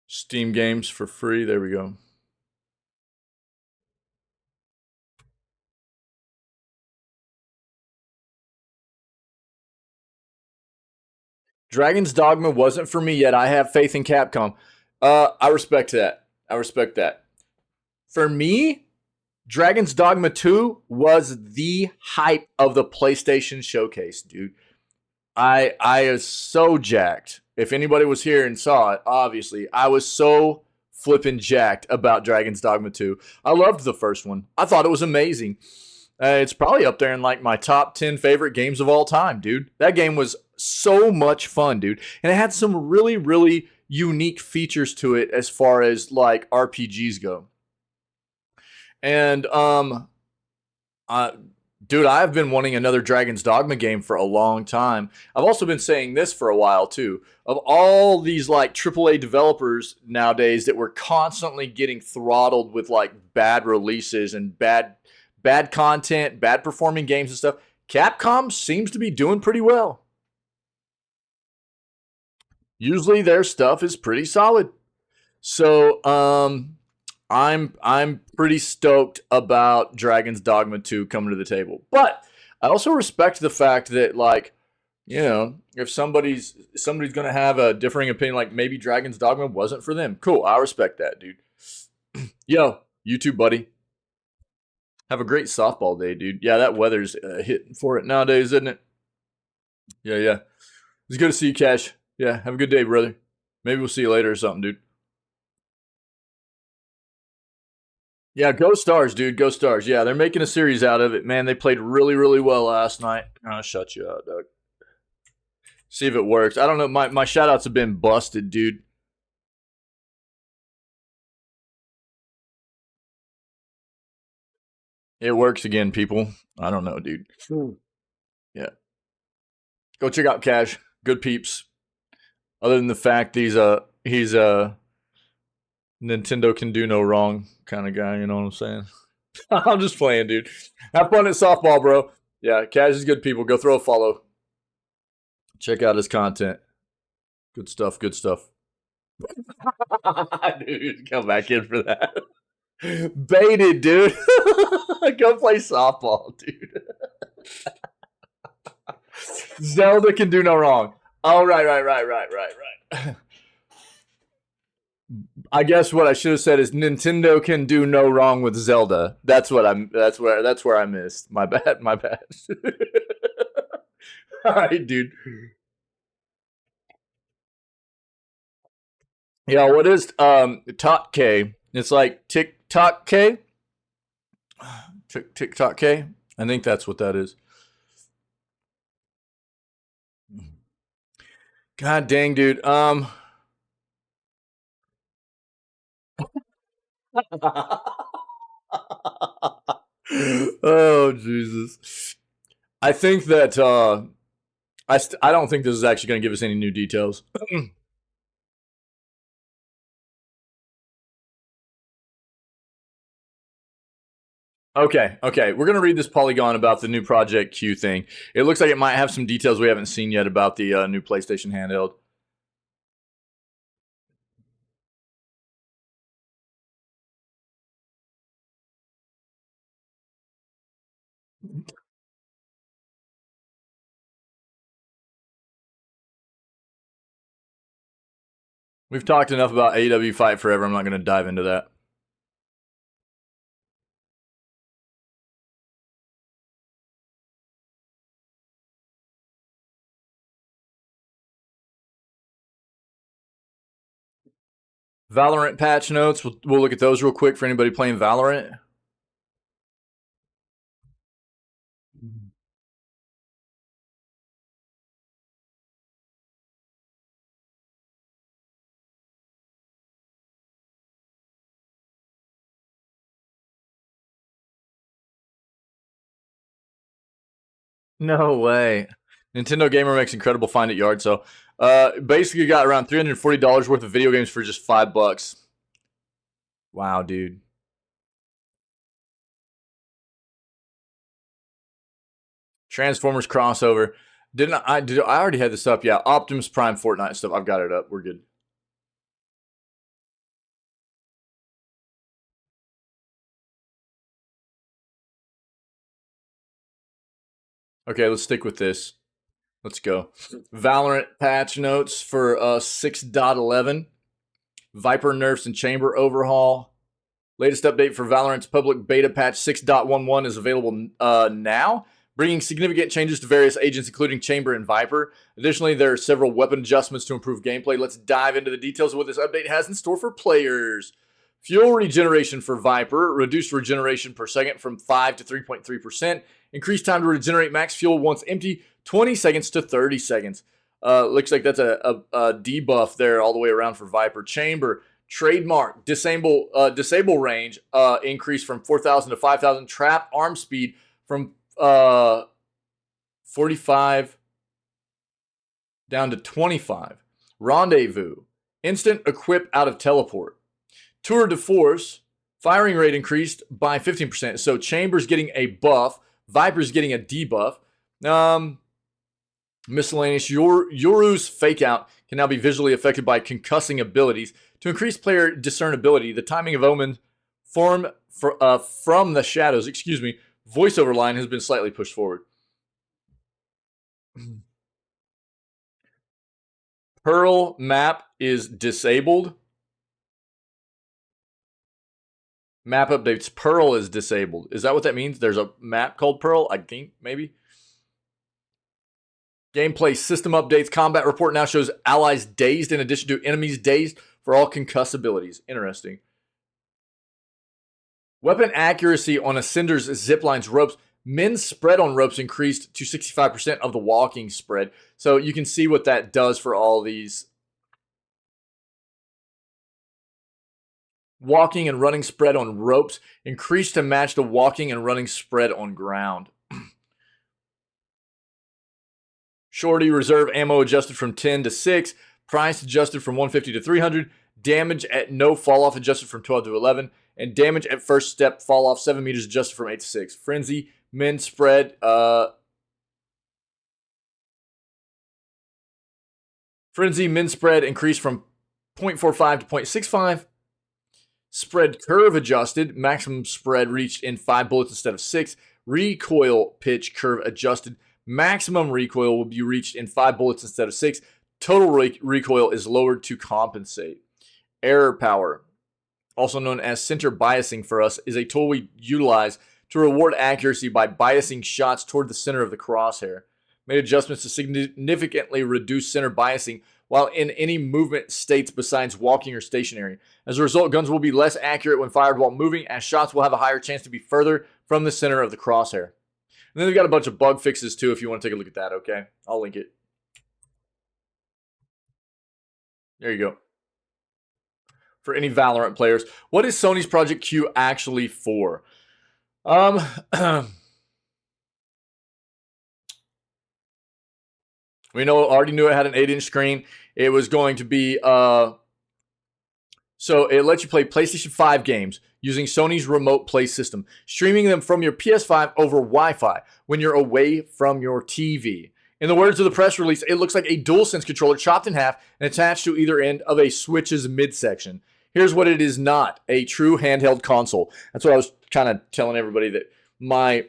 Steam games for free. There we go. Dragon's Dogma wasn't for me yet. I have faith in Capcom. I respect that. I respect that. For me, Dragon's Dogma 2 was the hype of the PlayStation showcase, dude. I was so jacked. If anybody was here and saw it, obviously, I was so flipping jacked about Dragon's Dogma 2. I loved the first one. I thought it was amazing. It's probably up there in like my top 10 favorite games of all time, dude. That game was so much fun, dude. And it had some really, really unique features to it as far as like RPGs go. And dude, I've been wanting another Dragon's Dogma game for a long time. I've also been saying this for a while too. Of all these like AAA developers nowadays that were constantly getting throttled with like bad releases and bad content, bad performing games and stuff, Capcom seems to be doing pretty well. Usually their stuff is pretty solid. So, I'm pretty stoked about Dragon's Dogma 2 coming to the table. But I also respect the fact that like, you know, if somebody's going to have a differing opinion like maybe Dragon's Dogma wasn't for them. Cool, I respect that, dude. Yo, you too, buddy. Have a great softball day, dude. Yeah, that weather's hitting for it nowadays, isn't it? Yeah, yeah. It's good to see you, Cash. Yeah, have a good day, brother. Maybe we'll see you later or something, dude. Yeah, go Stars, dude. Go Stars. Yeah, they're making a series out of it. Man, they played really, really well last night. I'll shut you out, Doug. See if it works. I don't know. My shout outs have been busted, dude. It works again, people. I don't know, dude. Yeah. Go check out Cash. Good peeps. Other than the fact he's Nintendo can do no wrong kind of guy, you know what I'm saying? I'm just playing, dude. Have fun at softball, bro. Yeah, Cash is good people. Go throw a follow. Check out his content. Good stuff, good stuff. Dude, come back in for that. Baited, dude. Go play softball, dude. Zelda can do no wrong. Oh, right. I guess what I should have said is Nintendo can do no wrong with Zelda. That's what I'm. That's where I missed. My bad. My bad. All right, dude. Yeah, what is Tot K? It's like TikTok K. TikTok K. I think that's what that is. God dang, dude. Oh Jesus. I think that I don't think this is actually going to give us any new details. Okay. We're going to read this Polygon about the new Project Q thing. It looks like it might have some details we haven't seen yet about the new PlayStation handheld. We've talked enough about AEW Fight Forever. I'm not going to dive into that. Valorant patch notes. We'll look at those real quick for anybody playing Valorant. No way. Nintendo Gamer makes incredible find at yard sale. Basically got around $340 worth of video games for just $5. Wow, dude. Transformers crossover. Didn't I? Did I already had this up? Yeah, Optimus Prime Fortnite stuff. I've got it up. We're good. Okay, let's stick with this. Let's go. Valorant patch notes for 6.11. Viper nerfs and chamber overhaul. Latest update for Valorant's public beta patch 6.11 is available now, bringing significant changes to various agents, including Chamber and Viper. Additionally, there are several weapon adjustments to improve gameplay. Let's dive into the details of what this update has in store for players. Fuel regeneration for Viper, reduced regeneration per second from 5 to 3.3%. Increased time to regenerate max fuel once empty, 20 seconds to 30 seconds. Looks like that's a debuff there all the way around for Viper. Chamber, trademark, disable range increase from 4,000 to 5,000. Trap arm speed from 45 down to 25. Rendezvous, instant equip out of teleport. Tour de force, firing rate increased by 15%. So Chamber's getting a buff, Viper's getting a debuff. Miscellaneous, Yoru's fake out can now be visually affected by concussing abilities. To increase player discernibility, the timing of Omen from the shadows, voiceover line has been slightly pushed forward. Pearl map is disabled. Map updates. Pearl is disabled. Is that what that means? There's a map called Pearl? I think, maybe. Gameplay system updates. Combat report now shows allies dazed in addition to enemies dazed for all concuss abilities. Interesting. Weapon accuracy on Ascender's ziplines ropes. Men's spread on ropes increased to 65% of the walking spread. So you can see what that does for all these. Walking and running spread on ropes increased to match the walking and running spread on ground. Shorty reserve ammo adjusted from 10 to 6. Price adjusted from 150 to 300. Damage at no fall off adjusted from 12 to 11. And damage at first step fall off 7 meters adjusted from 8 to 6. Frenzy, men spread. Frenzy, men spread increased from 0.45 to 0.65. Spread curve adjusted, maximum spread reached in 5 bullets instead of 6. Recoil pitch curve adjusted, maximum recoil will be reached in 5 bullets instead of 6. Total recoil is lowered to compensate. Error power, also known as center biasing for us, is a tool we utilize to reward accuracy by biasing shots toward the center of the crosshair. Made adjustments to significantly reduce center biasing while in any movement states besides walking or stationary. As a result, guns will be less accurate when fired while moving, as shots will have a higher chance to be further from the center of the crosshair. And then they've got a bunch of bug fixes too if you want to take a look at that, okay? I'll link it. There you go. For any Valorant players, what is Sony's Project Q actually for? We already knew it had an 8-inch screen. It was going to be, so it lets you play PlayStation 5 games using Sony's remote play system, streaming them from your PS5 over Wi-Fi when you're away from your TV. In the words of the press release, it looks like a DualSense controller chopped in half and attached to either end of a Switch's midsection. Here's what it is not: a true handheld console. That's what I was kind of telling everybody, that my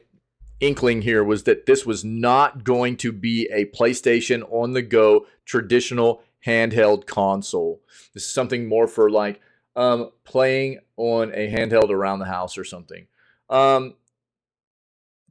inkling here was that this was not going to be a PlayStation on the go traditional handheld console. This is something more for like playing on a handheld around the house or something.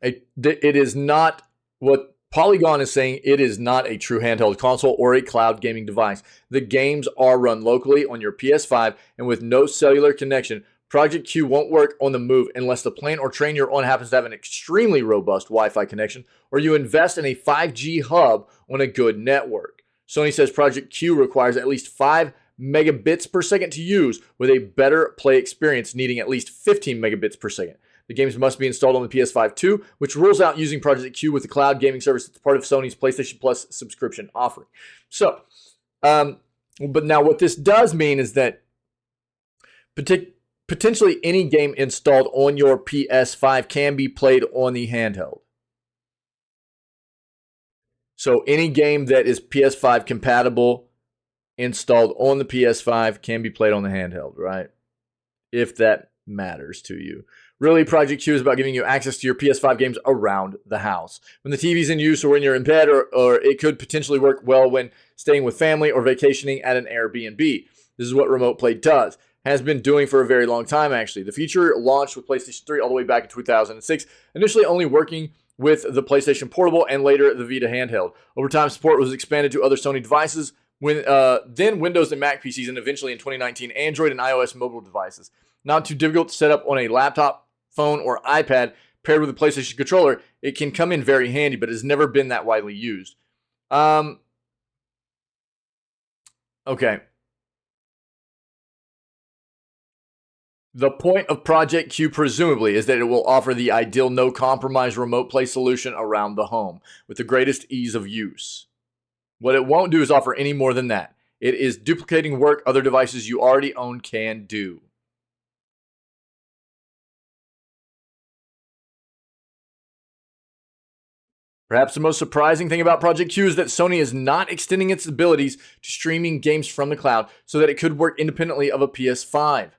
It is not what Polygon is saying. It is not a true handheld console or a cloud gaming device. The games are run locally on your PS5 and with no cellular connection. Project Q won't work on the move unless the plane or train you're on happens to have an extremely robust Wi-Fi connection, or you invest in a 5G hub on a good network. Sony says Project Q requires at least 5 megabits per second to use, with a better play experience needing at least 15 megabits per second. The games must be installed on the PS5 too, which rules out using Project Q with the cloud gaming service that's part of Sony's PlayStation Plus subscription offering. So, but now what this does mean is that potentially any game installed on your PS5 can be played on the handheld. So any game that is PS5 compatible installed on the PS5 can be played on the handheld, right? If that matters to you. Really, Project Q is about giving you access to your PS5 games around the house. When the TV's in use or when you're in bed, or it could potentially work well when staying with family or vacationing at an Airbnb. This is what Remote Play does. Has been doing for a very long time, actually. The feature launched with PlayStation 3 all the way back in 2006, initially only working with the PlayStation Portable and later the Vita handheld. Over time, support was expanded to other Sony devices, then Windows and Mac PCs, and eventually in 2019, Android and iOS mobile devices. Not too difficult to set up on a laptop, phone, or iPad paired with a PlayStation controller. It can come in very handy, but has never been that widely used. Okay. The point of Project Q, presumably, is that it will offer the ideal no-compromise remote play solution around the home with the greatest ease of use. What it won't do is offer any more than that. It is duplicating work other devices you already own can do. Perhaps the most surprising thing about Project Q is that Sony is not extending its abilities to streaming games from the cloud so that it could work independently of a PS5.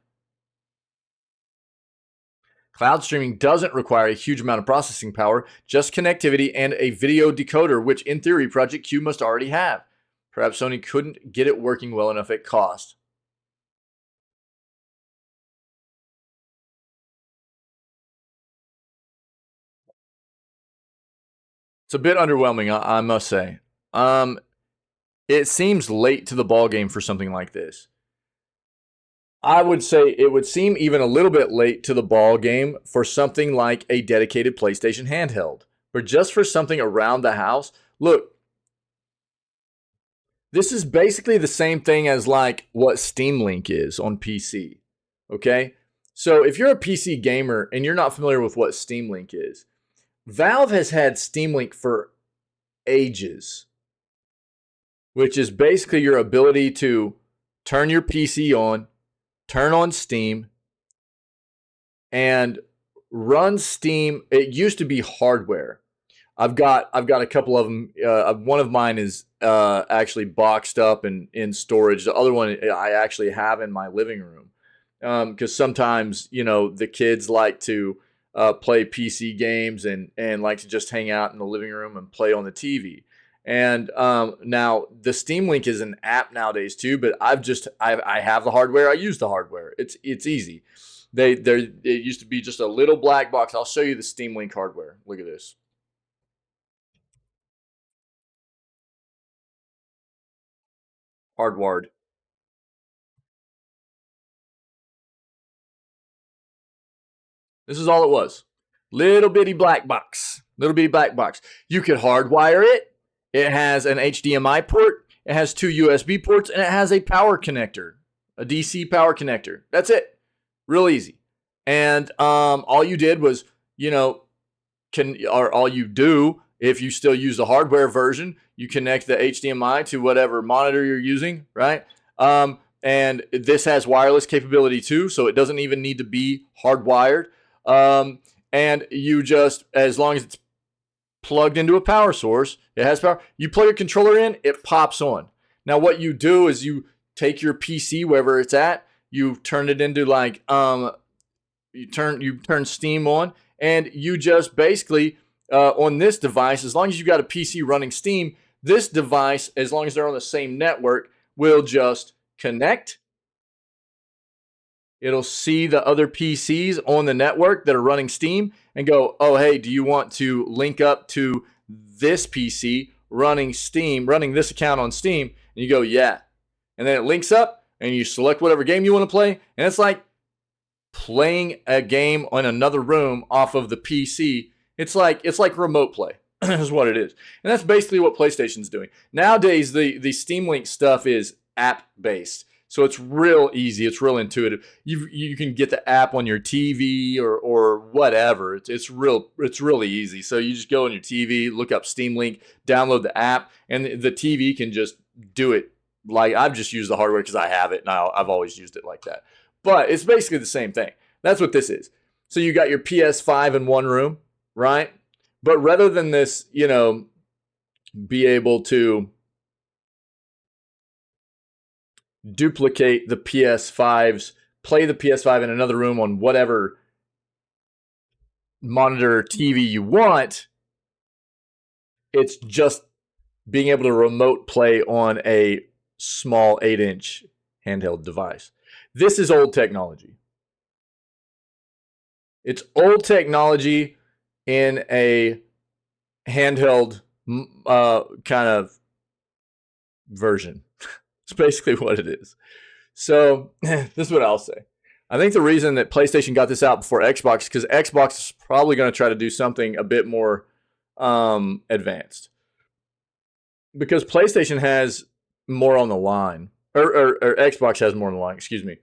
Cloud streaming doesn't require a huge amount of processing power, just connectivity and a video decoder, which in theory Project Q must already have. Perhaps Sony couldn't get it working well enough at cost. It's a bit underwhelming, I must say. It seems late to the ballgame for something like this. I would say it would seem even a little bit late to the ball game for something like a dedicated PlayStation handheld. But just for something around the house, look, this is basically the same thing as like what Steam Link is on PC. Okay? So if you're a PC gamer and you're not familiar with what Steam Link is, Valve has had Steam Link for ages, which is basically your ability to turn your PC on, turn on Steam, and run Steam. It used to be hardware. I've got a couple of them. One of mine is actually boxed up and in storage. The other one I actually have in my living room. because sometimes the kids like to play PC games and like to just hang out in the living room and play on the TV. And now the Steam Link is an app nowadays too, but I have the hardware. I use the hardware. It's easy. It used to be just a little black box. I'll show you the Steam Link hardware. Look at this. Hardwired. This is all it was. Little bitty black box. Little bitty black box. You could hardwire it. It has an HDMI port. It has 2 USB ports, and it has a power connector, a DC power connector. That's it. Real easy. And all you did was, all you do, if you still use the hardware version, you connect the HDMI to whatever monitor you're using, right? And this has wireless capability too, so it doesn't even need to be hardwired. And you just, as long as it's plugged into a power source, it has power. You plug a controller in, it pops on. Now, what you do is you take your PC wherever it's at, you turn it into like you turn Steam on, and you just basically on this device, as long as you got a PC running Steam, this device, as long as they're on the same network, will just connect. It'll see the other PCs on the network that are running Steam and go, oh, hey, do you want to link up to this PC running Steam, running this account on Steam? And you go, yeah. And then it links up and you select whatever game you want to play. And it's like playing a game in another room off of the PC. It's like remote play is what it is. And that's basically what PlayStation's doing. Nowadays, the Steam Link stuff is app-based. So it's real easy. It's real intuitive. You can get the app on your TV or whatever. It's really easy. So you just go on your TV, look up Steam Link, download the app, and the TV can just do it. Like, I've just used the hardware because I have it, and I've always used it like that. But it's basically the same thing. That's what this is. So you got your PS5 in one room, right? But rather than this, be able to duplicate the PS5s, play the PS5 in another room on whatever monitor TV you want, it's just being able to remote play on a small 8-inch handheld device. This is old technology. It's old technology in a handheld kind of version. It's basically what it is. So this is what I'll say. I think the reason that PlayStation got this out before Xbox is because Xbox is probably going to try to do something a bit more advanced. Because PlayStation has more on the line. Or Xbox has more on the line, excuse me.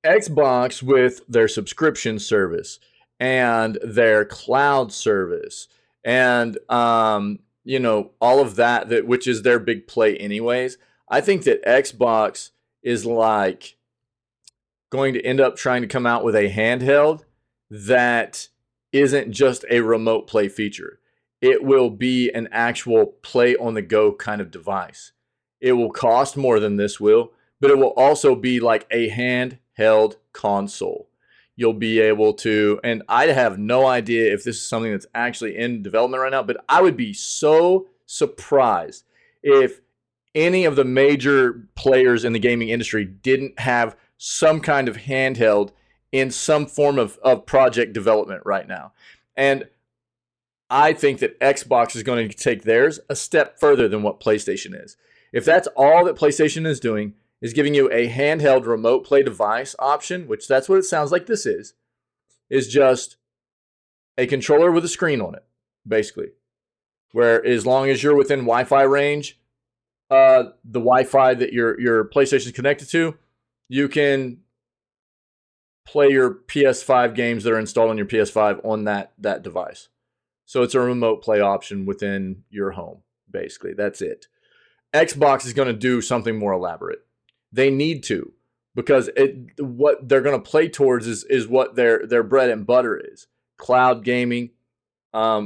Xbox, with their subscription service and their cloud service and all of that, which is their big play anyways. I think that Xbox is like going to end up trying to come out with a handheld that isn't just a remote play feature. It will be an actual play on the go kind of device. It will cost more than this will, but it will also be like a handheld console. You'll be able to, and I have no idea if this is something that's actually in development right now, but I would be so surprised if any of the major players in the gaming industry didn't have some kind of handheld in some form of project development right now. And I think that Xbox is going to take theirs a step further than what PlayStation is. If that's all that PlayStation is doing, is giving you a handheld remote play device option, which that's what it sounds like this is just a controller with a screen on it, basically. Where as long as you're within Wi-Fi range, the Wi-Fi that your PlayStation is connected to, you can play your PS5 games that are installed on your PS5 on that device. So it's a remote play option within your home, basically. That's it. Xbox is going to do something more elaborate. They need to, because what they're going to play towards is what their bread and butter is. Cloud gaming,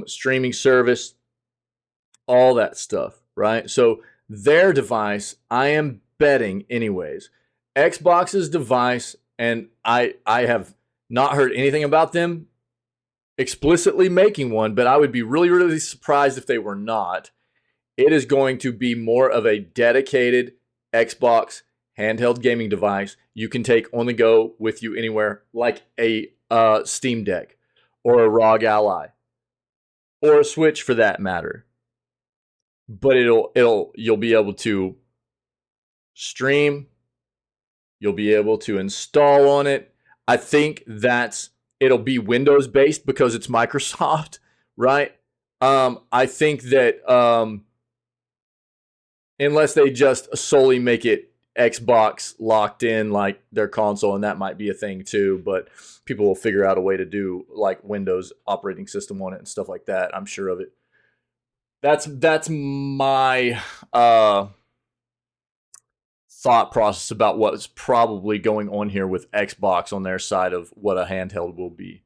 streaming service, all that stuff, right? So their device, I am betting anyways, Xbox's device, and I have not heard anything about them explicitly making one, but I would be really, really surprised if they were not. It is going to be more of a dedicated Xbox handheld gaming device you can take on the go with you anywhere, like a Steam Deck or a ROG Ally or a Switch for that matter. But you'll be able to stream, you'll be able to install on it. I think it'll be Windows based because it's Microsoft, right? I think that unless they just solely make it Xbox locked in like their console, and that might be a thing too, but people will figure out a way to do like Windows operating system on it and stuff like that. I'm sure of it. That's my thought process about what's probably going on here with Xbox on their side of what a handheld will be.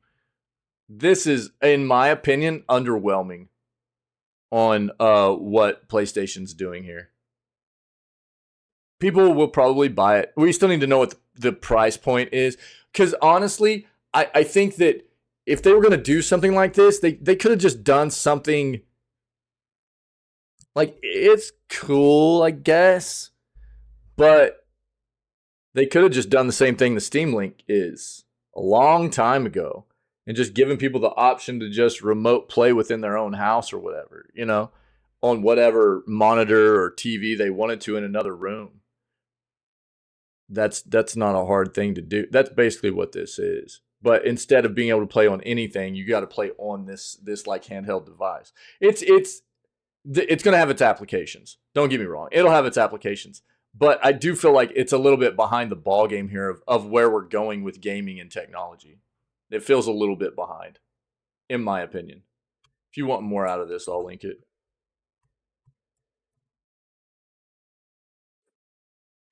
This is, in my opinion, underwhelming on what PlayStation's doing here. People will probably buy it. We still need to know what the price point is. Because honestly, I think that if they were going to do something like this, they could have just done something like, it's cool, I guess. But they could have just done the same thing the Steam Link is a long time ago and just given people the option to just remote play within their own house or whatever, you know, on whatever monitor or TV they wanted to in another room. That's not a hard thing to do. That's basically what this is. But instead of being able to play on anything, you got to play on this like handheld device. It's going to have its applications. Don't get me wrong. It'll have its applications. But I do feel like it's a little bit behind the ball game here of where we're going with gaming and technology. It feels a little bit behind, in my opinion. If you want more out of this, I'll link it.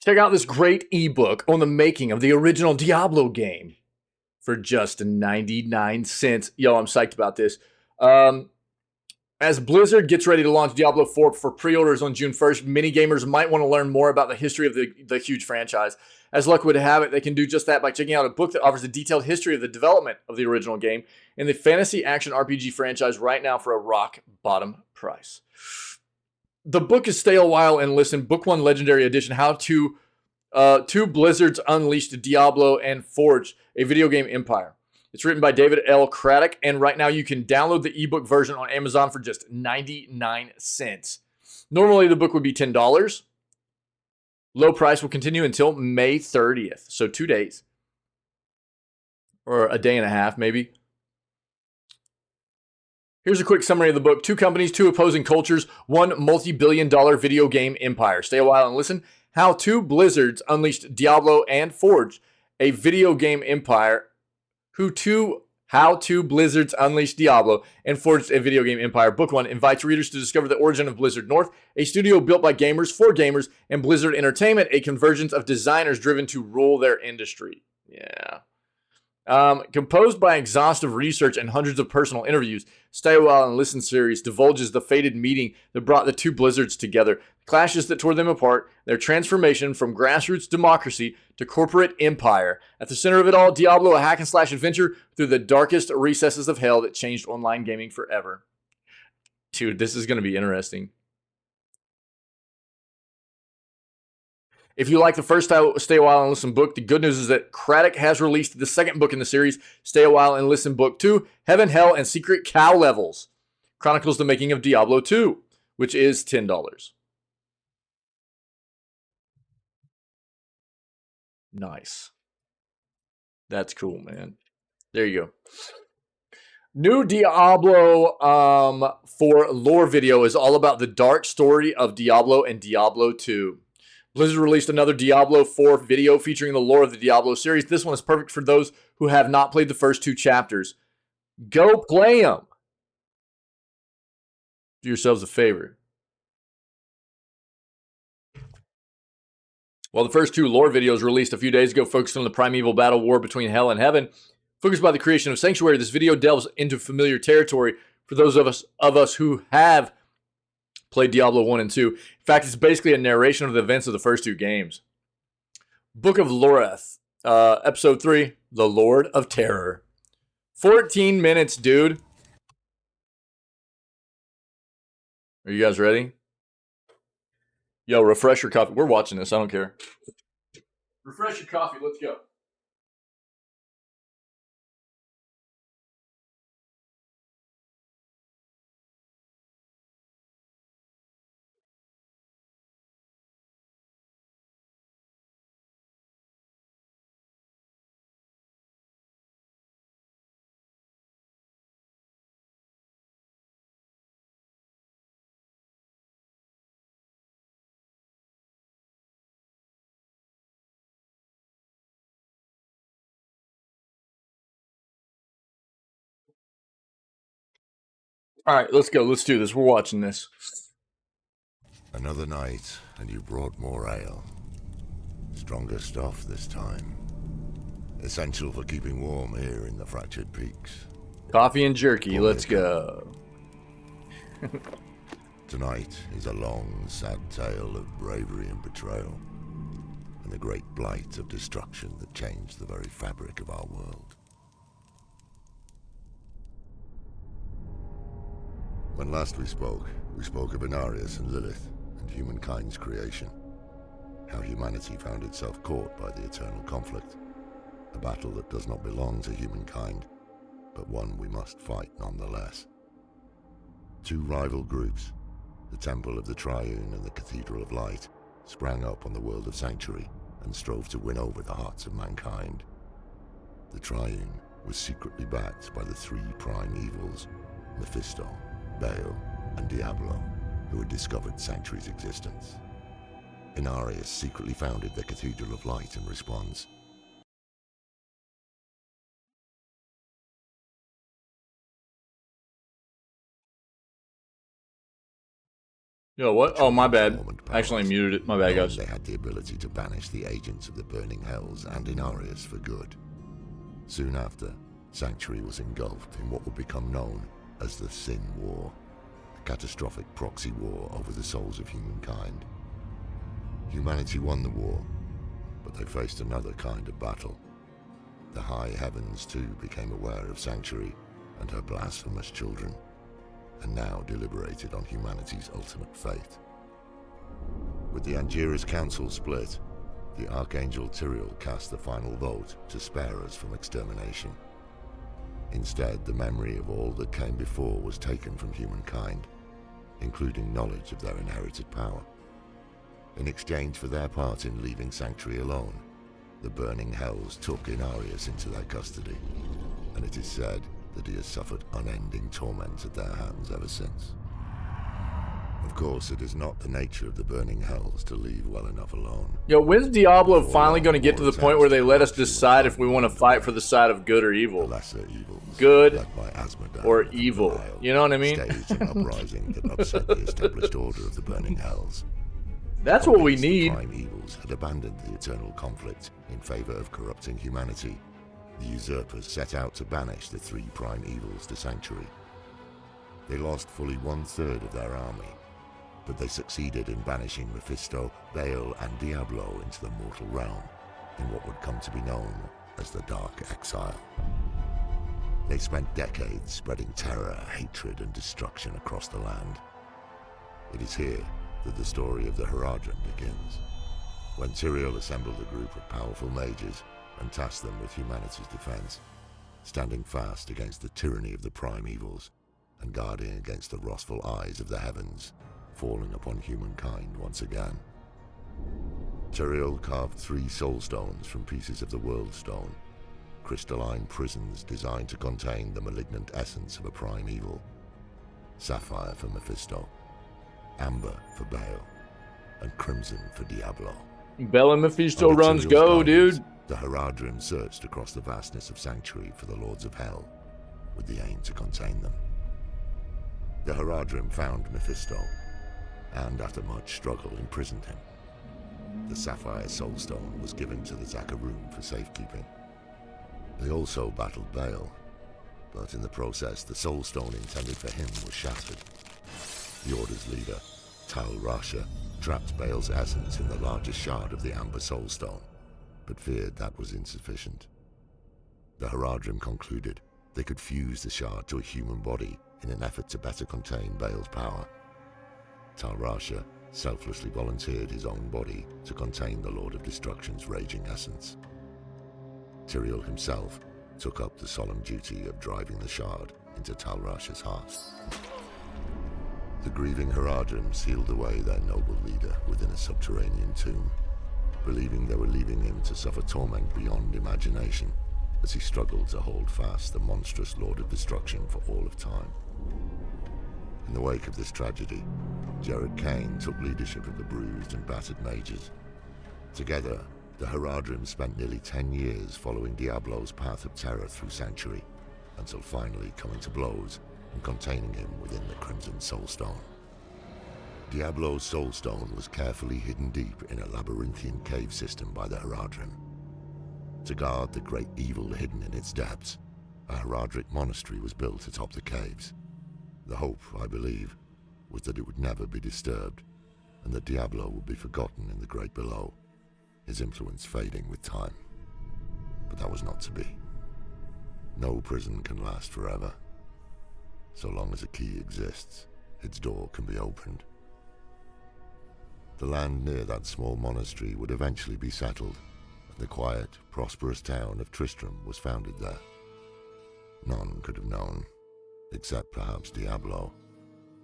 Check out this great ebook on the making of the original Diablo game for just 99 cents. Yo, I'm psyched about this. As Blizzard gets ready to launch Diablo 4 for pre-orders on June 1st, many gamers might want to learn more about the history of the huge franchise. As luck would have it, they can do just that by checking out a book that offers a detailed history of the development of the original game and the fantasy action RPG franchise right now for a rock-bottom price. The book is Stay a While and Listen, Book 1 Legendary Edition, How to Two Blizzards Unleashed Diablo and Forged a Video Game Empire. It's written by David L. Craddock, and right now you can download the ebook version on Amazon for just 99 cents. Normally the book would be $10. Low price will continue until May 30th, so 2 days. Or a day and a half, maybe. Here's a quick summary of the book. 2 companies, 2 opposing cultures, 1 multi-billion-dollar video game empire. Stay a while and listen. How 2 Blizzards unleashed Diablo and forged a video game empire. How 2 Blizzards unleashed Diablo and forged a video game empire. Book 1 invites readers to discover the origin of Blizzard North, a studio built by gamers for gamers, and Blizzard Entertainment, a convergence of designers driven to rule their industry. Yeah. Composed by exhaustive research and hundreds of personal interviews, Stay a While and Listen series divulges the fated meeting that brought the 2 Blizzards together, clashes that tore them apart, their transformation from grassroots democracy to corporate empire. At the center of it all, Diablo, a hack-and-slash adventure through the darkest recesses of hell that changed online gaming forever. Dude, this is going to be interesting. If you like the first Stay a While and Listen book, the good news is that Craddock has released the second book in the series, Stay a While and Listen Book 2, Heaven, Hell, and Secret Cow Levels. Chronicles the making of Diablo 2, which is $10. Nice. That's cool, man. There you go. New Diablo for lore video is all about the dark story of Diablo and Diablo 2. Blizzard released another Diablo 4 video featuring the lore of the Diablo series. This one is perfect for those who have not played the first 2 chapters. Go play them. Do yourselves a favor. While the first 2 lore videos released a few days ago focused on the primeval battle war between hell and heaven, focused by the creation of Sanctuary, this video delves into familiar territory for those of us who have played Diablo 1 and 2. In fact, it's basically a narration of the events of the first 2 games. Book of Loreth, episode 3, The Lord of Terror. 14 minutes, dude. Are you guys ready? Yo, refresh your coffee. We're watching this. I don't care. Refresh your coffee. Let's go. All right, let's go. Let's do this. We're watching this. Another night, and you brought more ale. Stronger stuff this time. Essential for keeping warm here in the Fractured Peaks. Coffee and jerky. Let's go. Tonight is a long, sad tale of bravery and betrayal, and the great blight of destruction that changed the very fabric of our world. When last we spoke of Inarius and Lilith, and humankind's creation. How humanity found itself caught by the eternal conflict. A battle that does not belong to humankind, but one we must fight nonetheless. Two rival groups, the Temple of the Triune and the Cathedral of Light, sprang up on the world of Sanctuary and strove to win over the hearts of mankind. The Triune was secretly backed by the three prime evils, Mephisto, Baal, and Diablo, who had discovered Sanctuary's existence. Inarius secretly founded the Cathedral of Light in response. Yo, what? Oh, my bad. Actually, I muted it. My bad, guys. They had the ability to banish the agents of the Burning Hells and Inarius for good. Soon after, Sanctuary was engulfed in what would become known as the Sin War, a catastrophic proxy war over the souls of humankind. Humanity won the war, but they faced another kind of battle. The high heavens, too, became aware of Sanctuary and her blasphemous children, and now deliberated on humanity's ultimate fate. With the Angiras Council split, the Archangel Tyrael cast the final vote to spare us from extermination. Instead, the memory of all that came before was taken from humankind, including knowledge of their inherited power. In exchange for their part in leaving Sanctuary alone, the Burning Hells took Inarius into their custody, and it is said that he has suffered unending torment at their hands ever since. Of course, it is not the nature of the Burning Hells to leave well enough alone. Yo, when's Diablo finally going to get to the point where they let us decide if we want to fight for the side of good or evil? The lesser evils, good or evil. You know what I mean? Staged an uprising that upset the established order of the Burning Hells. That's what we need. The prime evils had abandoned the eternal conflict in favor of corrupting humanity. The usurpers set out to banish the three prime evils to Sanctuary. They lost fully 1/3 of their army, but they succeeded in banishing Mephisto, Baal, and Diablo into the mortal realm in what would come to be known as the Dark Exile. They spent decades spreading terror, hatred, and destruction across the land. It is here that the story of the Haradrim begins, when Tyrael assembled a group of powerful mages and tasked them with humanity's defense, standing fast against the tyranny of the prime evils and guarding against the wrathful eyes of the heavens falling upon humankind once again. Tyrael carved 3 soul stones from pieces of the World Stone, crystalline prisons designed to contain the malignant essence of a prime evil. Sapphire for Mephisto, amber for Baal, and crimson for Diablo. Baal and Mephisto runs go, dude. The Haradrim searched across the vastness of Sanctuary for the Lords of Hell, with the aim to contain them. The Haradrim found Mephisto, and after much struggle imprisoned him. The Sapphire Soulstone was given to the Zakarum for safekeeping. They also battled Baal, but in the process the Soulstone intended for him was shattered. The Order's leader, Tal Rasha, trapped Baal's essence in the largest shard of the Amber Soulstone, but feared that was insufficient. The Haradrim concluded they could fuse the shard to a human body in an effort to better contain Baal's power. Tal Rasha selflessly volunteered his own body to contain the Lord of Destruction's raging essence. Tyrael himself took up the solemn duty of driving the shard into Tal Rasha's heart. The grieving Haradrim sealed away their noble leader within a subterranean tomb, believing they were leaving him to suffer torment beyond imagination as he struggled to hold fast the monstrous Lord of Destruction for all of time. In the wake of this tragedy, Jared Kane took leadership of the bruised and battered mages. Together, the Haradrim spent nearly 10 years following Diablo's path of terror through Sanctuary, until finally coming to blows and containing him within the Crimson Soulstone. Diablo's Soulstone was carefully hidden deep in a labyrinthian cave system by the Haradrim. To guard the great evil hidden in its depths, a Haradric monastery was built atop the caves. The hope, I believe, was that it would never be disturbed, and that Diablo would be forgotten in the great below, his influence fading with time. But that was not to be. No prison can last forever. So long as a key exists, its door can be opened. The land near that small monastery would eventually be settled, and the quiet, prosperous town of Tristram was founded there. None could have known, except perhaps Diablo,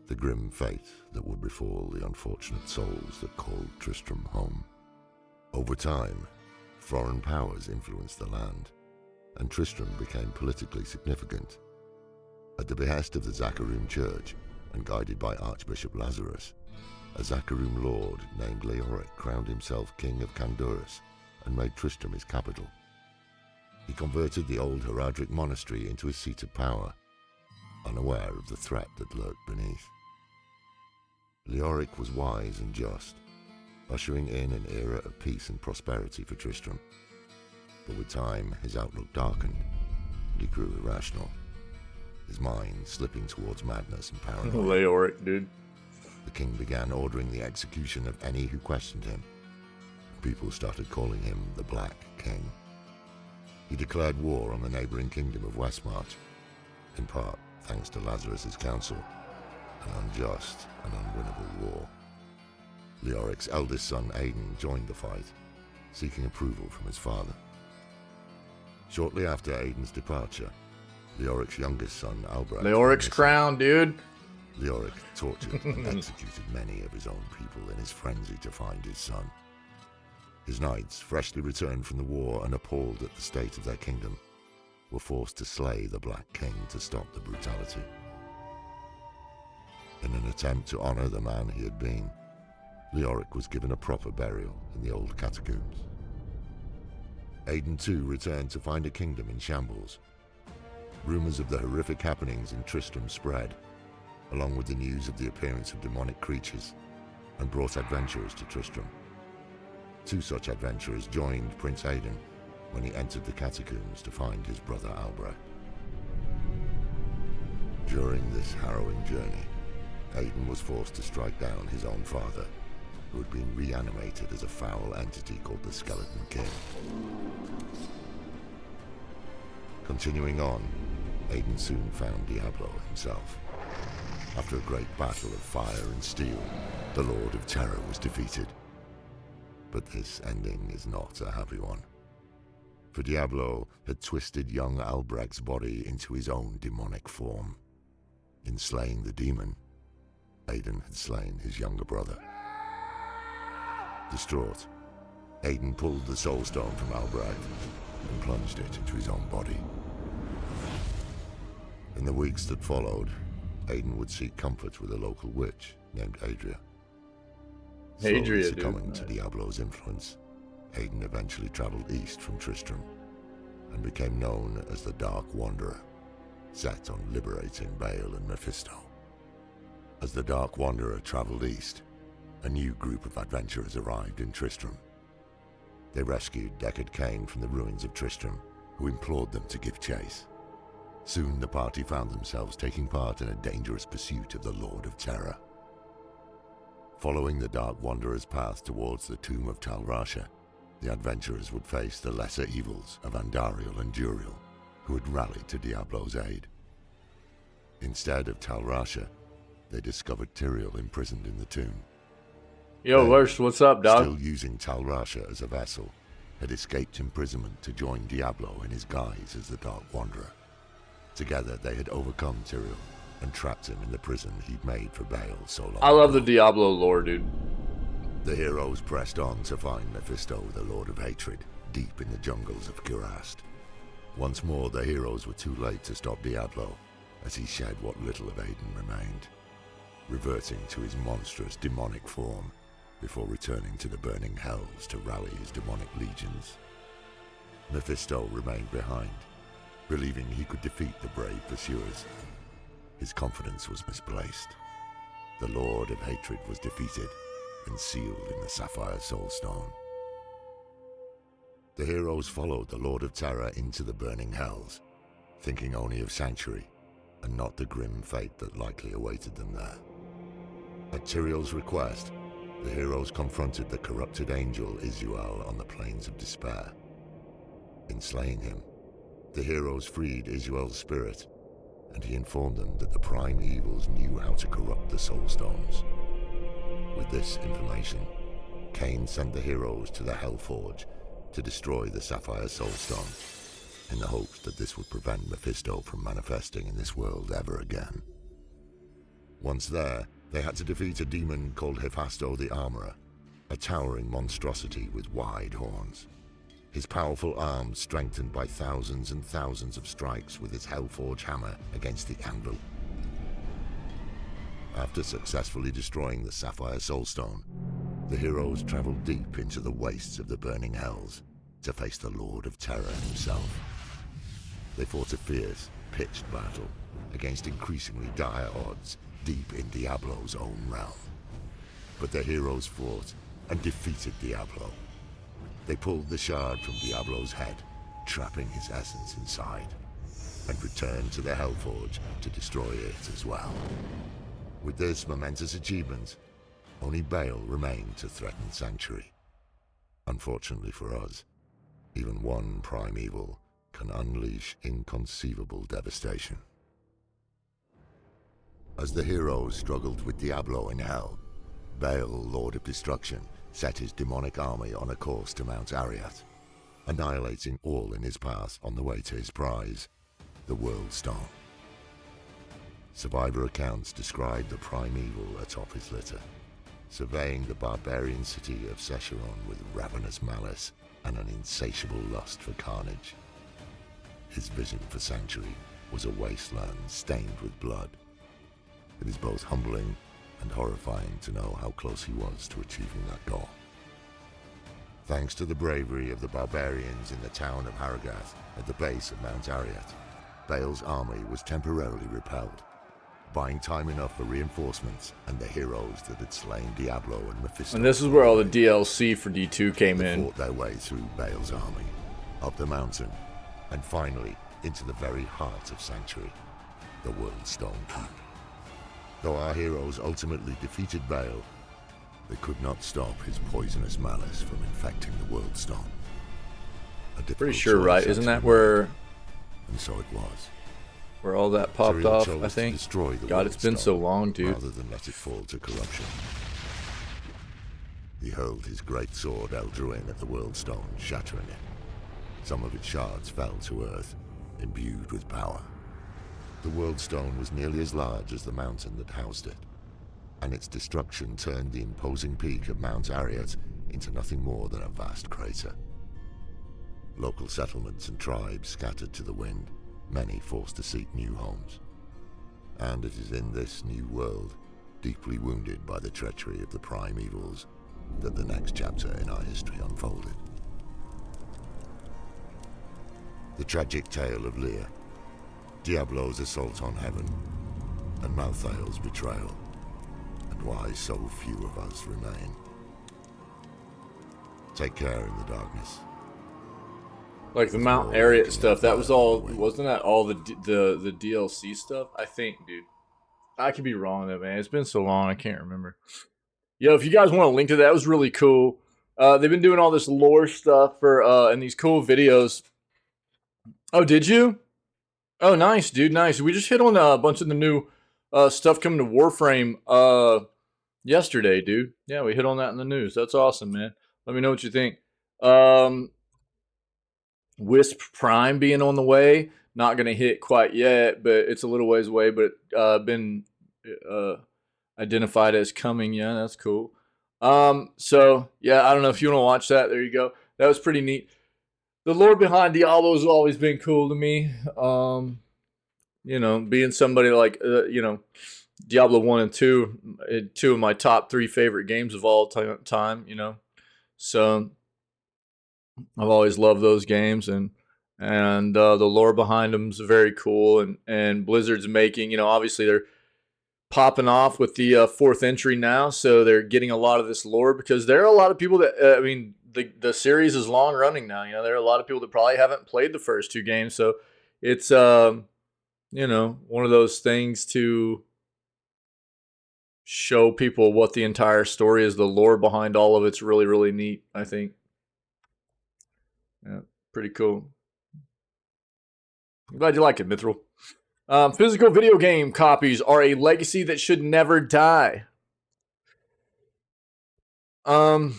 the grim fate that would befall the unfortunate souls that called Tristram home. Over time, foreign powers influenced the land, and Tristram became politically significant. At the behest of the Zakarum Church, and guided by Archbishop Lazarus, a Zakarum lord named Leoric crowned himself King of Kandurus and made Tristram his capital. He converted the old Haradric monastery into his seat of power, unaware of the threat that lurked beneath. Leoric was wise and just, ushering in an era of peace and prosperity for Tristram. But with time, his outlook darkened, and he grew irrational, his mind slipping towards madness and paranoia. Leoric, dude. The king began ordering the execution of any who questioned him. People started calling him the Black King. He declared war on the neighboring kingdom of Westmarch, in part thanks to Lazarus's counsel, an unjust and unwinnable war. Leoric's eldest son Aidan joined the fight, seeking approval from his father. Shortly after Aidan's departure, Leoric's youngest son Albrecht... Leoric's crown, dude! Leoric tortured and executed many of his own people in his frenzy to find his son. His knights, freshly returned from the war and appalled at the state of their kingdom, were forced to slay the Black King to stop the brutality. In an attempt to honor the man he had been, Leoric was given a proper burial in the old catacombs. Aidan too returned to find a kingdom in shambles. Rumors of the horrific happenings in Tristram spread, along with the news of the appearance of demonic creatures, and brought adventurers to Tristram. Two such adventurers joined Prince Aidan when he entered the catacombs to find his brother Albrecht. During this harrowing journey, Aidan was forced to strike down his own father, who had been reanimated as a foul entity called the Skeleton King. Continuing on, Aidan soon found Diablo himself. After a great battle of fire and steel, the Lord of Terror was defeated. But this ending is not a happy one. For Diablo had twisted young Albrecht's body into his own demonic form. In slaying the demon, Aidan had slain his younger brother. Distraught, Aidan pulled the soul stone from Albrecht and plunged it into his own body. In the weeks that followed, Aidan would seek comfort with a local witch named Adria. Slowly succumbing to Diablo's influence, Aidan eventually traveled east from Tristram and became known as the Dark Wanderer, set on liberating Baal and Mephisto. As the Dark Wanderer traveled east, a new group of adventurers arrived in Tristram. They rescued Deckard Cain from the ruins of Tristram, who implored them to give chase. Soon the party found themselves taking part in a dangerous pursuit of the Lord of Terror. Following the Dark Wanderer's path towards the tomb of Tal Rasha, The adventurers would face the lesser evils of Andariel and Duriel, who had rallied to Diablo's aid. Instead of Tal Rasha, they discovered Tyrael imprisoned in the tomb. Yo, Lurch, what's up, dog? Still using Tal Rasha as a vessel, had escaped imprisonment to join Diablo in his guise as the Dark Wanderer. Together, they had overcome Tyrael and trapped him in the prison he'd made for Baal so long I love ago. the Diablo lore, dude. The heroes pressed on to find Mephisto, the Lord of Hatred, deep in the jungles of Kurast. Once more, the heroes were too late to stop Diablo, as he shed what little of Aiden remained, reverting to his monstrous demonic form before returning to the burning hells to rally his demonic legions. Mephisto remained behind, believing he could defeat the brave pursuers. His confidence was misplaced. The Lord of Hatred was defeated and sealed in the Sapphire Soulstone. The heroes followed the Lord of Terror into the burning hells, thinking only of Sanctuary and not the grim fate that likely awaited them there. At Tyrael's request, the heroes confronted the corrupted angel Isuel on the Plains of Despair. In slaying him, the heroes freed Isuel's spirit, and he informed them that the prime evils knew how to corrupt the Soulstones. With this information, Cain sent the heroes to the Hellforge to destroy the Sapphire Soulstone, in the hopes that this would prevent Mephisto from manifesting in this world ever again. Once there, they had to defeat a demon called Hephasto the Armorer, a towering monstrosity with wide horns. His powerful arms strengthened by thousands and thousands of strikes with his Hellforge hammer against the anvil. After successfully destroying the Sapphire Soulstone, the heroes traveled deep into the wastes of the burning hells to face the Lord of Terror himself. They fought a fierce, pitched battle against increasingly dire odds deep in Diablo's own realm. But the heroes fought and defeated Diablo. They pulled the shard from Diablo's head, trapping his essence inside, and returned to the Hellforge to destroy it as well. With this momentous achievement, only Baal remained to threaten Sanctuary. Unfortunately for us, even one prime evil can unleash inconceivable devastation. As the heroes struggled with Diablo in Hell, Baal, Lord of Destruction, set his demonic army on a course to Mount Arreat, annihilating all in his path on the way to his prize, the World Stone. Survivor accounts describe the prime evil atop his litter, surveying the barbarian city of Secheron with ravenous malice and an insatiable lust for carnage. His vision for Sanctuary was a wasteland stained with blood. It is both humbling and horrifying to know how close he was to achieving that goal. Thanks to the bravery of the barbarians in the town of Haragath at the base of Mount Arreat, Baal's army was temporarily repelled, buying time enough for reinforcements and the heroes that had slain Diablo and Mephisto. And this is where all the DLC for D2 came They in. fought their way through Baal's army, up the mountain, and finally into the very heart of Sanctuary, the World Stone Keep. Though our heroes ultimately defeated Baal, they could not stop his poisonous malice from infecting the World Stone. Pretty sure, right? Isn't that where and so it was. where all that popped Tyrael off, chose I to think? destroy the God, World it's been so Stone long, dude. rather than let it fall to corruption. He hurled his great sword Eldruin at the World Stone, shattering it. Some of its shards fell to earth, imbued with power. The World Stone was nearly as large as the mountain that housed it, and its destruction turned the imposing peak of Mount Arreat into nothing more than a vast crater. Local settlements and tribes scattered to the wind, many forced to seek new homes. And it is in this new world, deeply wounded by the treachery of the prime evils, that the next chapter in our history unfolded. The tragic tale of Lear, Diablo's assault on heaven, and Malthael's betrayal, and why so few of us remain. Take care in the darkness. Like the Mount Arreat stuff, that was all, wasn't that all the DLC stuff? I think, dude. I could be wrong though, man. It's been so long, I can't remember. Yo, if you guys want to link to that, it was really cool. They've been doing all this lore stuff for and these cool videos. Oh, did you? Oh, nice, dude. Nice. We just hit on a bunch of the new stuff coming to Warframe yesterday, dude. Yeah, we hit on that in the news. That's awesome, man. Let me know what you think. Um, Wisp Prime being on the way. Not going to hit quite yet, but it's a little ways away, but been uh, identified as coming. Yeah, that's cool. So, yeah, I don't know if you want to watch that. There you go. That was pretty neat. The lore behind Diablo has always been cool to me. You know, being somebody like, Diablo 1 and 2, two of my top 3 favorite games of all time, you know. So I've always loved those games, and the lore behind them is very cool. And Blizzard's making, you know, obviously they're popping off with the fourth entry now, so they're getting a lot of this lore because there are a lot of people that I mean the series is long running now. You know, there are a lot of people that probably haven't played the first 2 games, so it's you know, one of those things to show people what the entire story is. The lore behind all of it's really, really neat, I think. Yeah, pretty cool. I'm glad you like it, Mithril. Physical video game copies are a legacy that should never die. Um,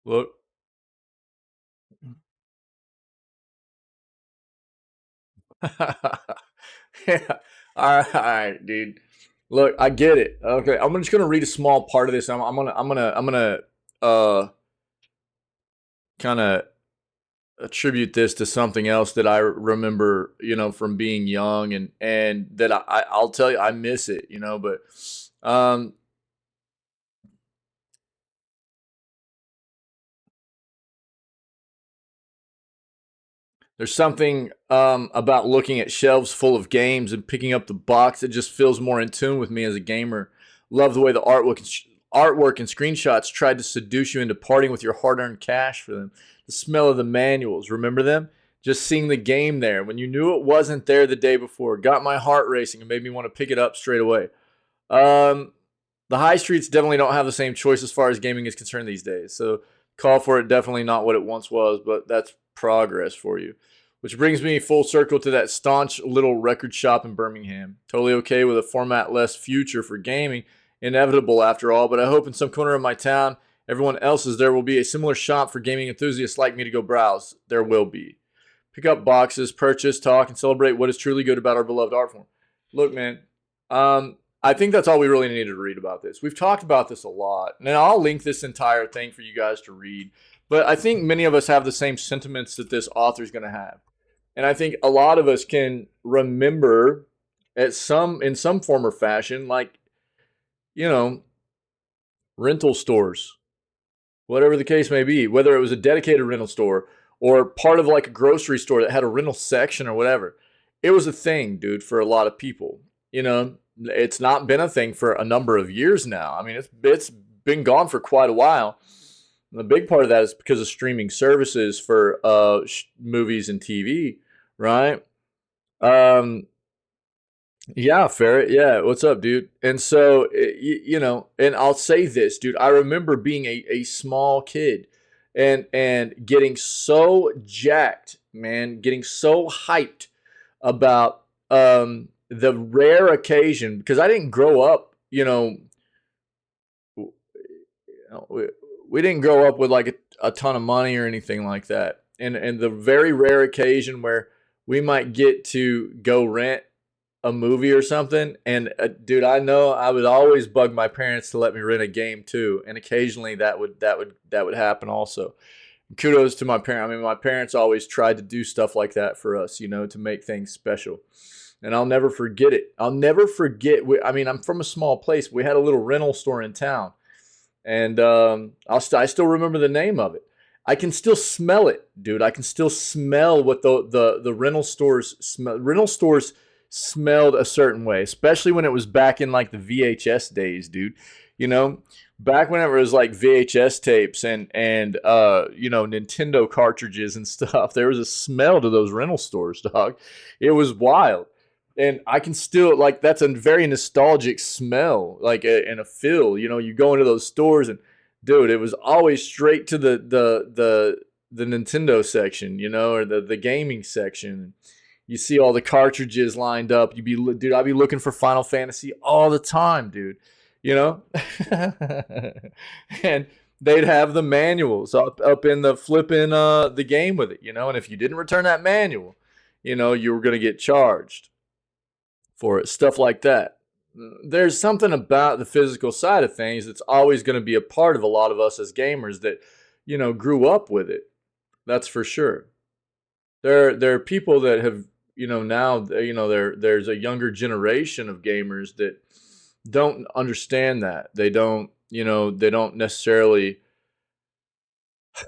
look. Yeah. All right, dude. Look, I get it. Okay, I'm just gonna read a small part of this. I'm gonna kind of attribute this to something else that I remember, you know, from being young, and that I'll tell you I miss it, you know, but um there's something about looking at shelves full of games and picking up the box that just feels more in tune with me as a gamer. Love the way the artwork and screenshots tried to seduce you into parting with your hard-earned cash for them. The smell of the manuals, remember them? Just seeing the game there when you knew it wasn't there the day before got my heart racing and made me want to pick it up straight away. Um, the high streets definitely don't have the same choice as far as gaming is concerned these days. So call for it definitely not what it once was, but that's progress for you. Which brings me full circle to that staunch little record shop in Birmingham. Totally okay with a format-less future for gaming, inevitable after all, but I hope in some corner of my town, everyone else's, there will be a similar shop for gaming enthusiasts like me to go browse. There will be. Pick up boxes, purchase, talk, and celebrate what is truly good about our beloved art form. Look, man, I think that's all we really needed to read about this. We've talked about this a lot, and I'll link this entire thing for you guys to read. But I think many of us have the same sentiments that this author's going to have. And I think a lot of us can remember in some form or fashion, like, you know, rental stores, whatever the case may be, whether it was a dedicated rental store or part of like a grocery store that had a rental section or whatever. It was a thing, dude, for a lot of people. You know, it's not been a thing for a number of years now. I mean, it's been gone for quite a while. And the big part of that is because of streaming services for movies and TV, right? Um, yeah, Ferret. Yeah, what's up, dude? And so, you know, and I'll say this, dude. I remember being a small kid and getting so jacked, man, getting so hyped about the rare occasion because I didn't grow up, you know, we didn't grow up with like a ton of money or anything like that. And the very rare occasion where we might get to go rent a movie or something. And dude, I know I would always bug my parents to let me rent a game too, and occasionally that would happen also. Kudos to my parents. I mean, my parents always tried to do stuff like that for us, you know, to make things special. And I'll never forget it. I'll never forget. I mean, I'm from a small place. We had a little rental store in town, and I still remember the name of it. I can still smell it, dude. I can still smell what the rental stores smell. Rental stores smelled a certain way, especially when it was back in like the VHS days, dude. You know, back whenever it was like VHS tapes and you know, Nintendo cartridges and stuff, there was a smell to those rental stores, dog. It was wild. And I can still like that's a very nostalgic smell, like and a feel. You know, you go into those stores and dude, it was always straight to the Nintendo section, you know, or the gaming section. You see all the cartridges lined up. Dude, I'd be looking for Final Fantasy all the time, dude. You know, and they'd have the manuals up in the flipping the game with it, you know. And if you didn't return that manual, you know, you were gonna get charged for it, stuff like that. There's something about the physical side of things that's always going to be a part of a lot of us as gamers that, you know, grew up with it. That's for sure. There are people that have, you know, now, you know, there's a younger generation of gamers that don't understand that. They don't, you know, they don't necessarily,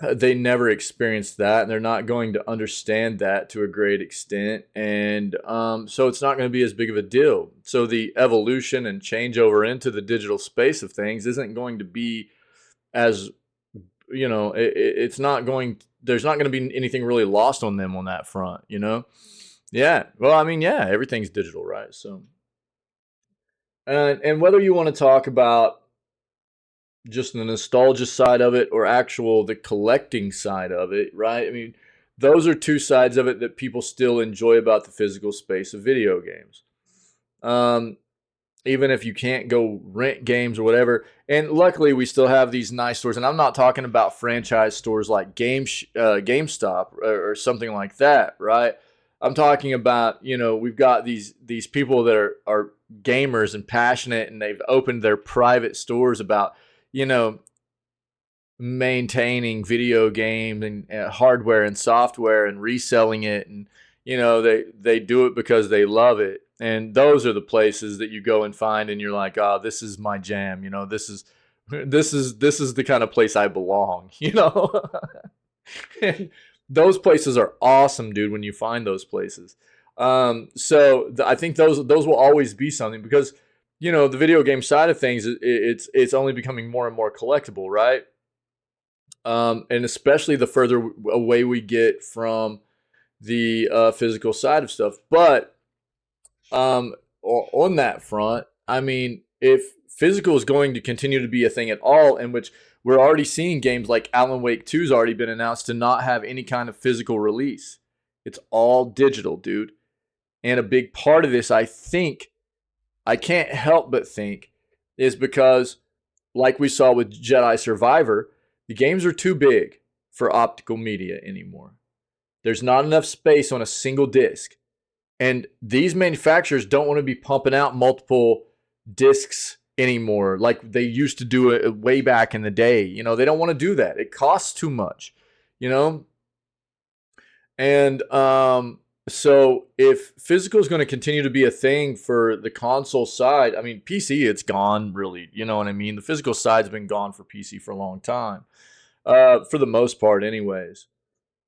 they never experienced that, and they're not going to understand that to a great extent, and so it's not going to be as big of a deal. So the evolution and changeover into the digital space of things isn't going to be as, you know, it's not going, there's not going to be anything really lost on them on that front, you know. Yeah, well, I mean, yeah, everything's digital, right? So and whether you want to talk about just the nostalgia side of it or actual the collecting side of it, right? I mean, those are two sides of it that people still enjoy about the physical space of video games. Um, Even if you can't go rent games or whatever. And luckily, we still have these nice stores. And I'm not talking about franchise stores like GameStop or something like that, right? I'm talking about, you know, we've got these people that are gamers and passionate, and they've opened their private stores about, you know, maintaining video games and hardware and software and reselling it, and you know, they do it because they love it. And those are the places that you go and find, and you're like, oh, this is my jam. You know, this is the kind of place I belong. You know, and those places are awesome, dude. When you find those places, I think those will always be something, because you know, the video game side of things, it's only becoming more and more collectible, right? And especially the further away we get from the physical side of stuff. But on that front, I mean, if physical is going to continue to be a thing at all, in which we're already seeing games like Alan Wake 2 has already been announced to not have any kind of physical release. It's all digital, dude. And a big part of this, I think, I can't help but think, is because, like we saw with Jedi Survivor, the games are too big for optical media anymore. There's not enough space on a single disc. And these manufacturers don't want to be pumping out multiple discs anymore like they used to do it way back in the day. You know, they don't want to do that. It costs too much, you know? And so if physical is going to continue to be a thing for the console side, I mean, PC, it's gone really, you know what I mean? The physical side's been gone for PC for a long time, for the most part anyways.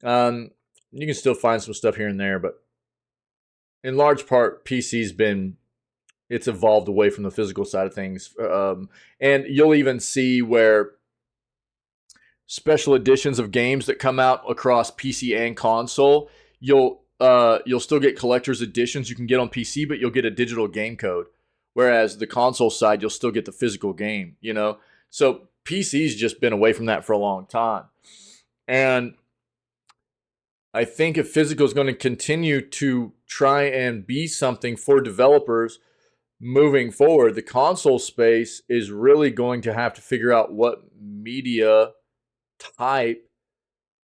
You can still find some stuff here and there, but in large part, it's evolved away from the physical side of things. And you'll even see where special editions of games that come out across PC and console, you'll still get collector's editions you can get on PC, but you'll get a digital game code. Whereas the console side, you'll still get the physical game, you know? So PC's just been away from that for a long time. And I think if physical is going to continue to try and be something for developers moving forward, the console space is really going to have to figure out what media type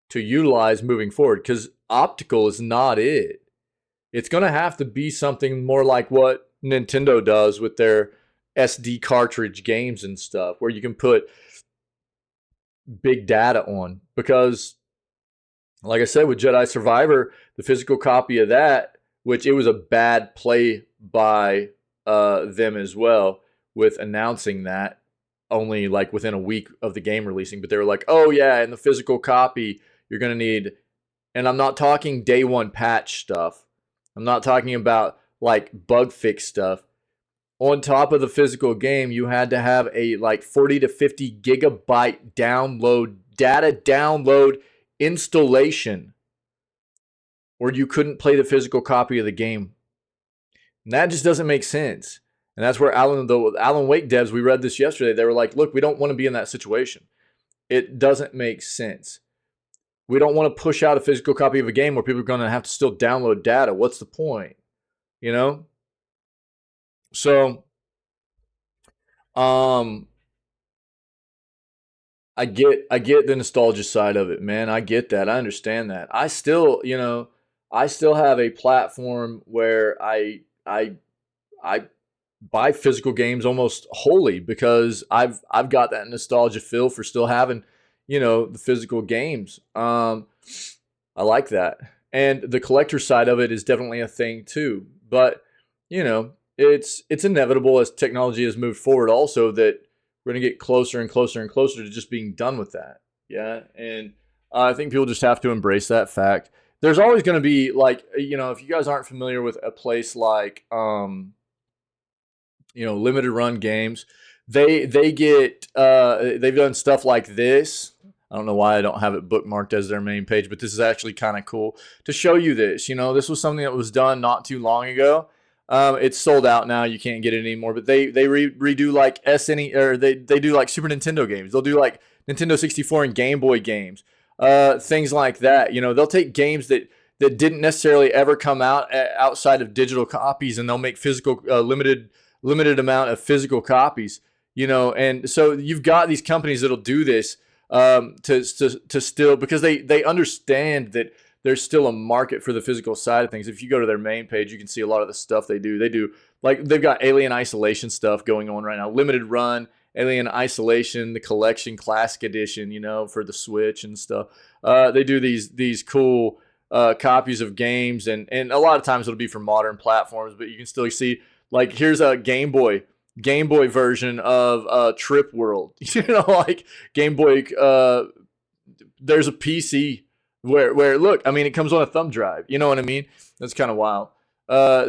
to utilize moving forward, because optical is not it. It's going to have to be something more like what Nintendo does with their SD cartridge games and stuff, where you can put big data on. Because like I said, with Jedi Survivor, the physical copy of that, which it was a bad play by them as well, with announcing that only like within a week of the game releasing. But they were like, oh yeah, in the physical copy, you're going to need, and I'm not talking day one patch stuff. I'm not talking about like bug fix stuff. on top of the physical game, you had to have a like 40 to 50 gigabyte download installation, or you couldn't play the physical copy of the game. And that just doesn't make sense. And that's where Alan Wake devs, we read this yesterday, they were like, look, we don't want to be in that situation. It doesn't make sense. We don't want to push out a physical copy of a game where people are going to have to still download data. What's the point? You know? So, I get the nostalgia side of it, man. I get that. I understand that. I still, I still have a platform where I buy physical games almost wholly because I've got that nostalgia feel for still having, the physical games. I like that. And the collector side of it is definitely a thing too. But, it's inevitable as technology has moved forward also that we're going to get closer and closer and closer to just being done with that. Yeah. And I think people just have to embrace that fact. There's always going to be like, if you guys aren't familiar with a place like, limited run games, they've done stuff like this. I don't know why I don't have it bookmarked as their main page, but this is actually kind of cool to show you this. This was something that was done not too long ago. It's sold out now. You can't get it anymore. But they redo like SNE, or they do like Super Nintendo games. They'll do like Nintendo 64 and Game Boy games, things like that. They'll take games that didn't necessarily ever come out outside of digital copies, and they'll make physical limited amount of physical copies. And so you've got these companies that'll do this to still, because they understand that there's still a market for the physical side of things. If you go to their main page, you can see a lot of the stuff they do. They've got Alien Isolation stuff going on right now. Limited run, Alien Isolation, the collection, classic edition, for the Switch and stuff. They do these cool copies of games, and a lot of times it'll be for modern platforms, but you can still see, like, here's a Game Boy version of Trip World. Like Game Boy, there's a PC where look, I mean, it comes on a thumb drive. You know what I mean? That's kind of wild.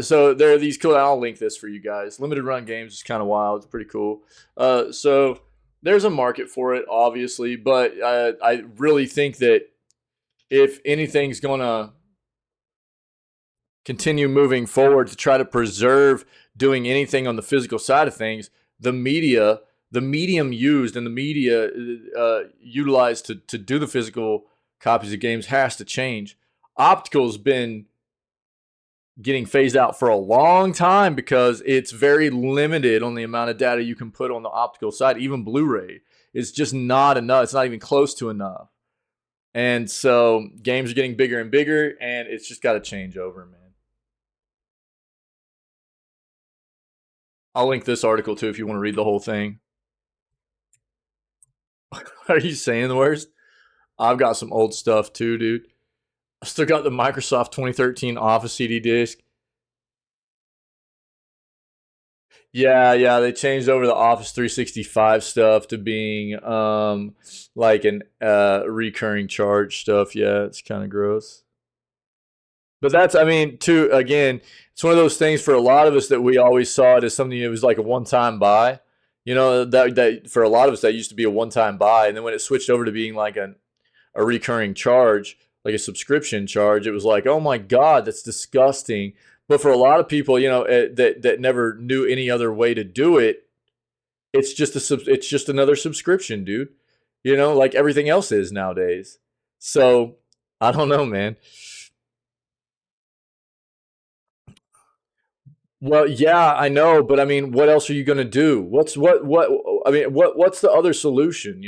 So there are these cool, I'll link this for you guys. Limited run games is kind of wild. It's pretty cool. So there's a market for it, obviously, but I really think that if anything's going to continue moving forward to try to preserve doing anything on the physical side of things, the medium used and the media utilized to do the physical copies of games has to change. Optical's been getting phased out for a long time because it's very limited on the amount of data you can put on the optical side. Even Blu-ray is just not enough. It's not even close to enough. And so games are getting bigger and bigger, and it's just got to change over, man. I'll link this article too if you want to read the whole thing. Are you saying the worst? I've got some old stuff too, dude. I still got the Microsoft 2013 Office CD disc. Yeah, they changed over the Office 365 stuff to being like an recurring charge stuff. Yeah, it's kind of gross. But that's, I mean, again, it's one of those things for a lot of us that we always saw it as something that was like a one-time buy. That for a lot of us that used to be a one-time buy, and then when it switched over to being like a recurring charge, like a subscription charge, it was like, oh my God, that's disgusting. But for a lot of people, that never knew any other way to do it, it's just another subscription, dude. Like everything else is nowadays. So I don't know, man. Well, yeah, I know, but I mean, what else are you gonna do? What's the other solution?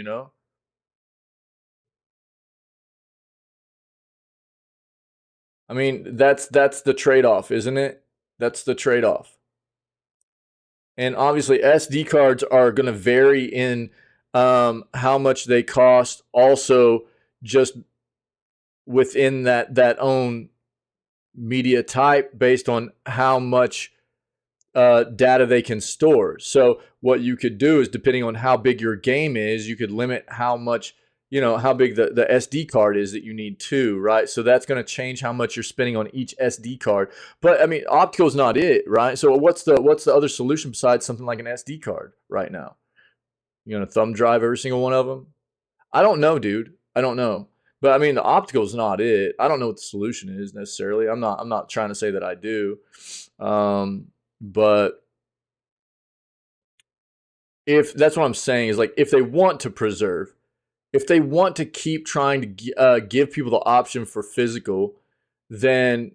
I mean, that's the trade-off, isn't it? That's the trade-off. And obviously, SD cards are going to vary in how much they cost. Also, just within that own media type, based on how much data they can store. So what you could do is, depending on how big your game is, you could limit how much how big the SD card is that you need too, right? So that's going to change how much you're spending on each SD card. But I mean, optical's not it, right? So what's the other solution besides something like an SD card right now? You gonna thumb drive every single one of them? I don't know, dude. I don't know. But I mean, the optical's not it. I don't know what the solution is necessarily. I'm not trying to say that I do. But if that's what I'm saying is like if they want to preserve, if they want to keep trying to give people the option for physical, then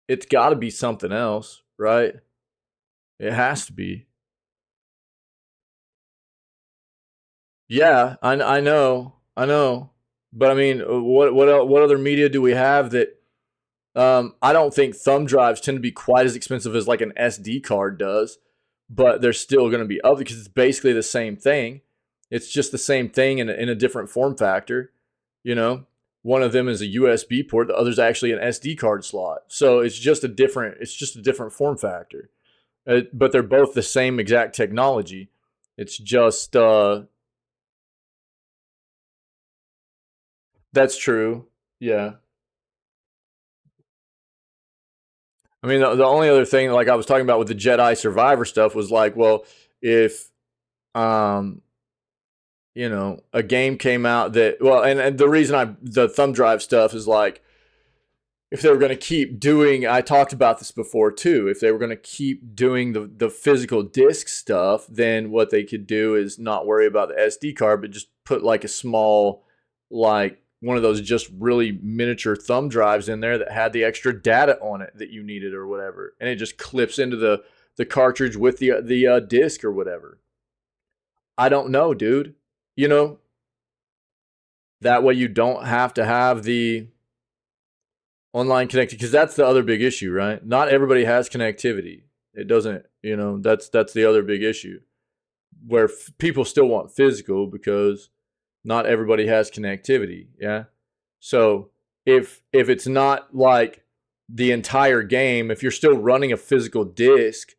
it's got to be something else, right? It has to be. Yeah, I know. But I mean, what other media do we have that? I don't think thumb drives tend to be quite as expensive as like an SD card does, but they're still going to be up because it's basically the same thing. It's just the same thing in a different form factor. You know, one of them is a USB port, the other's actually an SD card slot. So it's just a different form factor. But they're both the same exact technology. It's just that's true. Yeah. I mean, the only other thing, like I was talking about with the Jedi Survivor stuff, was like, well, if um, a game came out that, well, and the reason the thumb drive stuff is like, if they were going to keep doing, I talked about this before too. If they were going to keep doing the physical disc stuff, then what they could do is not worry about the SD card, but just put like a small, like one of those just really miniature thumb drives in there that had the extra data on it that you needed or whatever, and it just clips into the cartridge with the disc or whatever. I don't know, dude. You know that way you don't have to have the online connected because that's the other big issue, right? Not everybody has connectivity. It doesn't, that's the other big issue where people still want physical because not everybody has connectivity. Yeah. So if it's not like the entire game, if you're still running a physical disc,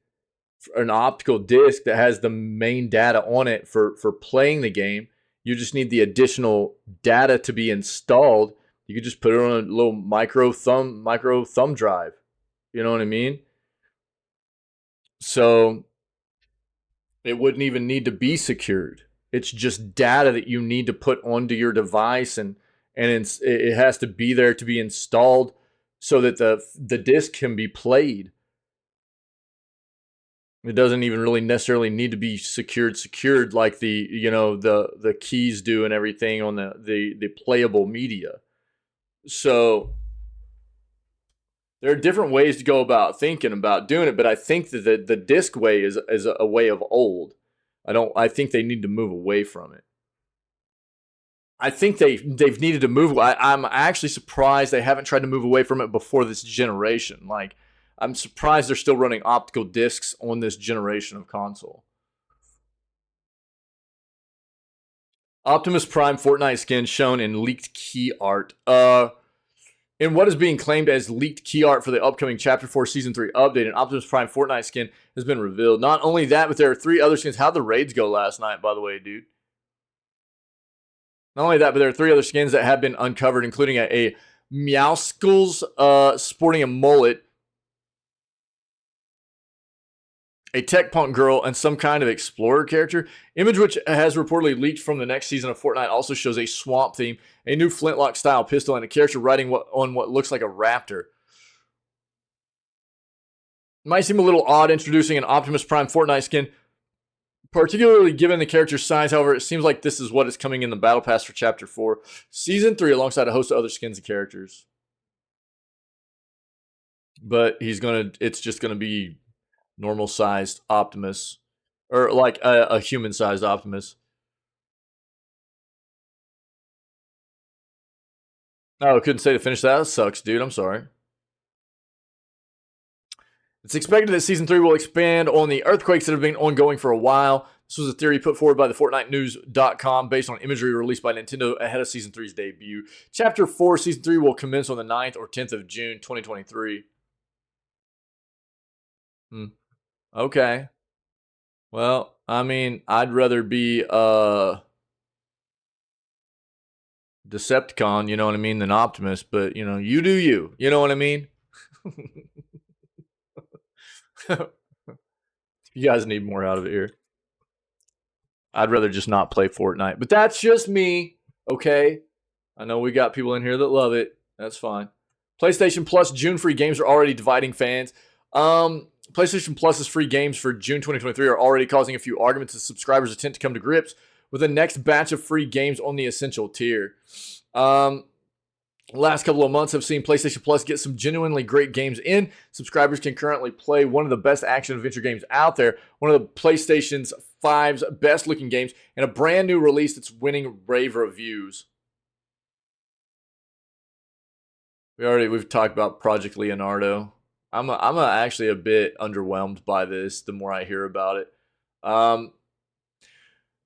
an optical disc that has the main data on it for playing the game, you just need the additional data to be installed. You could just put it on a little micro thumb drive. You know what I mean? So it wouldn't even need to be secured. It's just data that you need to put onto your device, and it has to be there to be installed so that the disc can be played. It doesn't even really necessarily need to be secured like the keys do and everything on the playable media. So there are different ways to go about thinking about doing it, but I think that the disc way is a way of old. I think they need to move away from it. I think they've needed to move. I'm actually surprised they haven't tried to move away from it before this generation. Like, I'm surprised they're still running optical discs on this generation of console. Optimus Prime Fortnite skin shown in leaked key art. In what is being claimed as leaked key art for the upcoming Chapter 4 Season 3 update, an Optimus Prime Fortnite skin has been revealed. Not only that, but there are 3 other skins. How'd the raids go last night, by the way, dude? Not only that, but there are 3 other skins that have been uncovered, including a Meowskulls sporting a mullet, a tech punk girl, and some kind of explorer character. Image which has reportedly leaked from the next season of Fortnite also shows a swamp theme, a new flintlock style pistol, and a character riding on what looks like a raptor. It might seem a little odd introducing an Optimus Prime Fortnite skin, particularly given the character's size. However, it seems like this is what is coming in the Battle Pass for Chapter 4, Season 3, alongside a host of other skins and characters. But it's just gonna be normal sized Optimus, or like a human sized Optimus. Oh, couldn't say to finish that. That sucks, dude. I'm sorry. It's expected that Season 3 will expand on the earthquakes that have been ongoing for a while. This was a theory put forward by the FortniteNews.com based on imagery released by Nintendo ahead of Season 3's debut. Chapter 4, Season 3 will commence on the 9th or 10th of June, 2023. Okay. Well, I mean, I'd rather be Decepticon, you know what I mean, than Optimus, but you know, you do you. You know what I mean? You guys need more out of it here. I'd rather just not play Fortnite, but that's just me, okay? I know we got people in here that love it. That's fine. PlayStation Plus June free games are already dividing fans. PlayStation Plus's free games for June 2023 are already causing a few arguments as subscribers attempt to come to grips with the next batch of free games on the Essential tier. Last couple of months have seen PlayStation Plus get some genuinely great games in. Subscribers can currently play one of the best action-adventure games out there, one of the PlayStation 5's best-looking games, and a brand new release that's winning rave reviews. We've talked about Project Leonardo. I'm actually a bit underwhelmed by this the more I hear about it.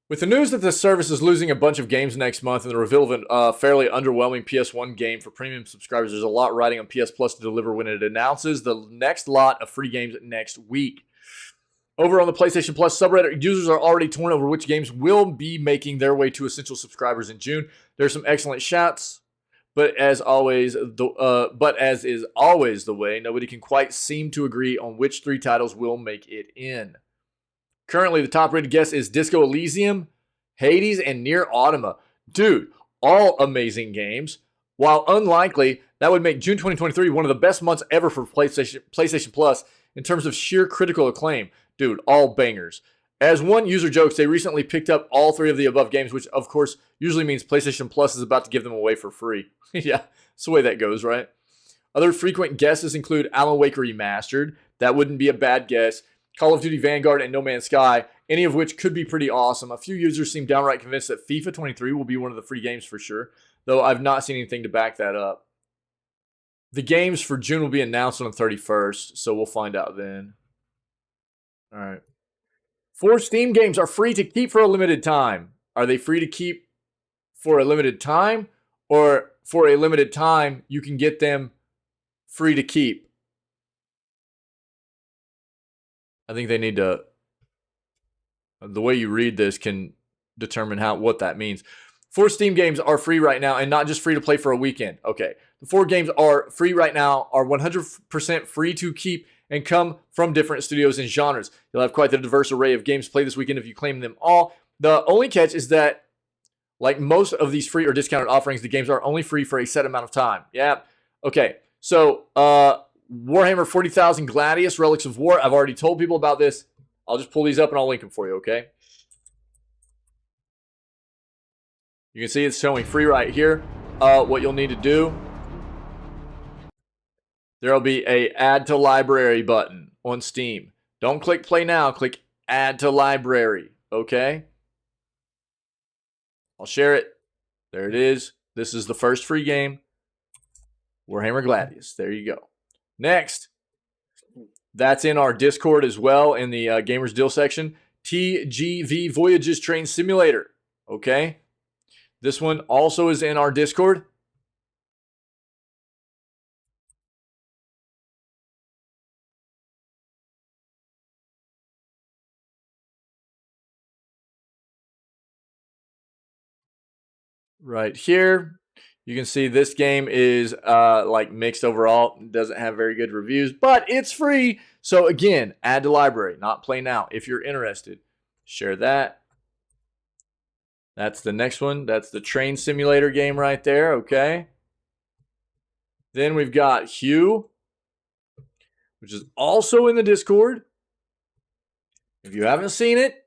With the news that the service is losing a bunch of games next month and the reveal of a fairly underwhelming PS1 game for premium subscribers, there's a lot riding on PS Plus to deliver when it announces the next lot of free games next week. Over on the PlayStation Plus subreddit, users are already torn over which games will be making their way to Essential subscribers in June. There's some excellent shots, but as is always the way, nobody can quite seem to agree on which 3 titles will make it in. Currently, the top-rated guess is Disco Elysium, Hades, and Nier Automata. Dude, all amazing games. While unlikely, that would make June 2023 one of the best months ever for PlayStation Plus in terms of sheer critical acclaim. Dude, all bangers. As one user jokes, they recently picked up all 3 of the above games, which of course usually means PlayStation Plus is about to give them away for free. Yeah, that's the way that goes, right? Other frequent guesses include Alan Wake Remastered. That wouldn't be a bad guess. Call of Duty Vanguard and No Man's Sky, any of which could be pretty awesome. A few users seem downright convinced that FIFA 23 will be one of the free games for sure, though I've not seen anything to back that up. The games for June will be announced on the 31st, so we'll find out then. All right. 4 Steam games are free to keep for a limited time. Are they free to keep for a limited time, or for a limited time you can get them free to keep? I think they need to, the way you read this can determine what that means. 4 Steam games are free right now and not just free to play for a weekend. Okay. The 4 games are free right now, are 100% free to keep, and come from different studios and genres. You'll have quite the diverse array of games to play this weekend if you claim them all. The only catch is that, like most of these free or discounted offerings, the games are only free for a set amount of time. Yeah. Okay. So, Warhammer 40,000 Gladius, Relics of War. I've already told people about this. I'll just pull these up and I'll link them for you, okay? You can see it's showing free right here. What you'll need to do, there'll be a Add to Library button on Steam. Don't click Play Now. Click Add to Library, okay? I'll share it. There it is. This is the first free game. Warhammer Gladius. There you go. Next, that's in our Discord as well in the Gamers Deal section. TGV Voyages Train Simulator. Okay. This one also is in our Discord. Right here. You can see this game is like mixed overall. It doesn't have very good reviews, but it's free. So again, add to library, not play now. If you're interested, share that. That's the next one. That's the train simulator game right there, okay? Then we've got Hue, which is also in the Discord. If you haven't seen it,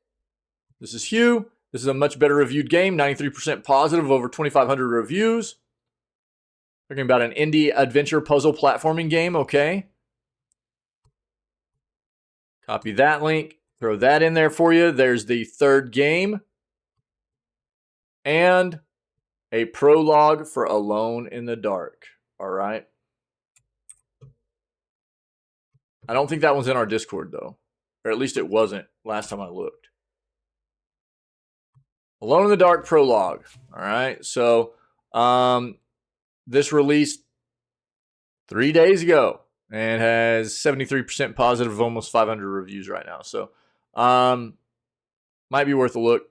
this is Hue. This is a much better reviewed game, 93% positive, over 2,500 reviews. Talking about an indie adventure puzzle platforming game, okay? Copy that link, throw that in there for you. There's the 3rd game. And a prologue for Alone in the Dark, all right? I don't think that one's in our Discord, though. Or at least it wasn't last time I looked. Alone in the Dark prologue, all right? So, this released 3 days ago and has 73% positive, almost 500 reviews right now. So, might be worth a look.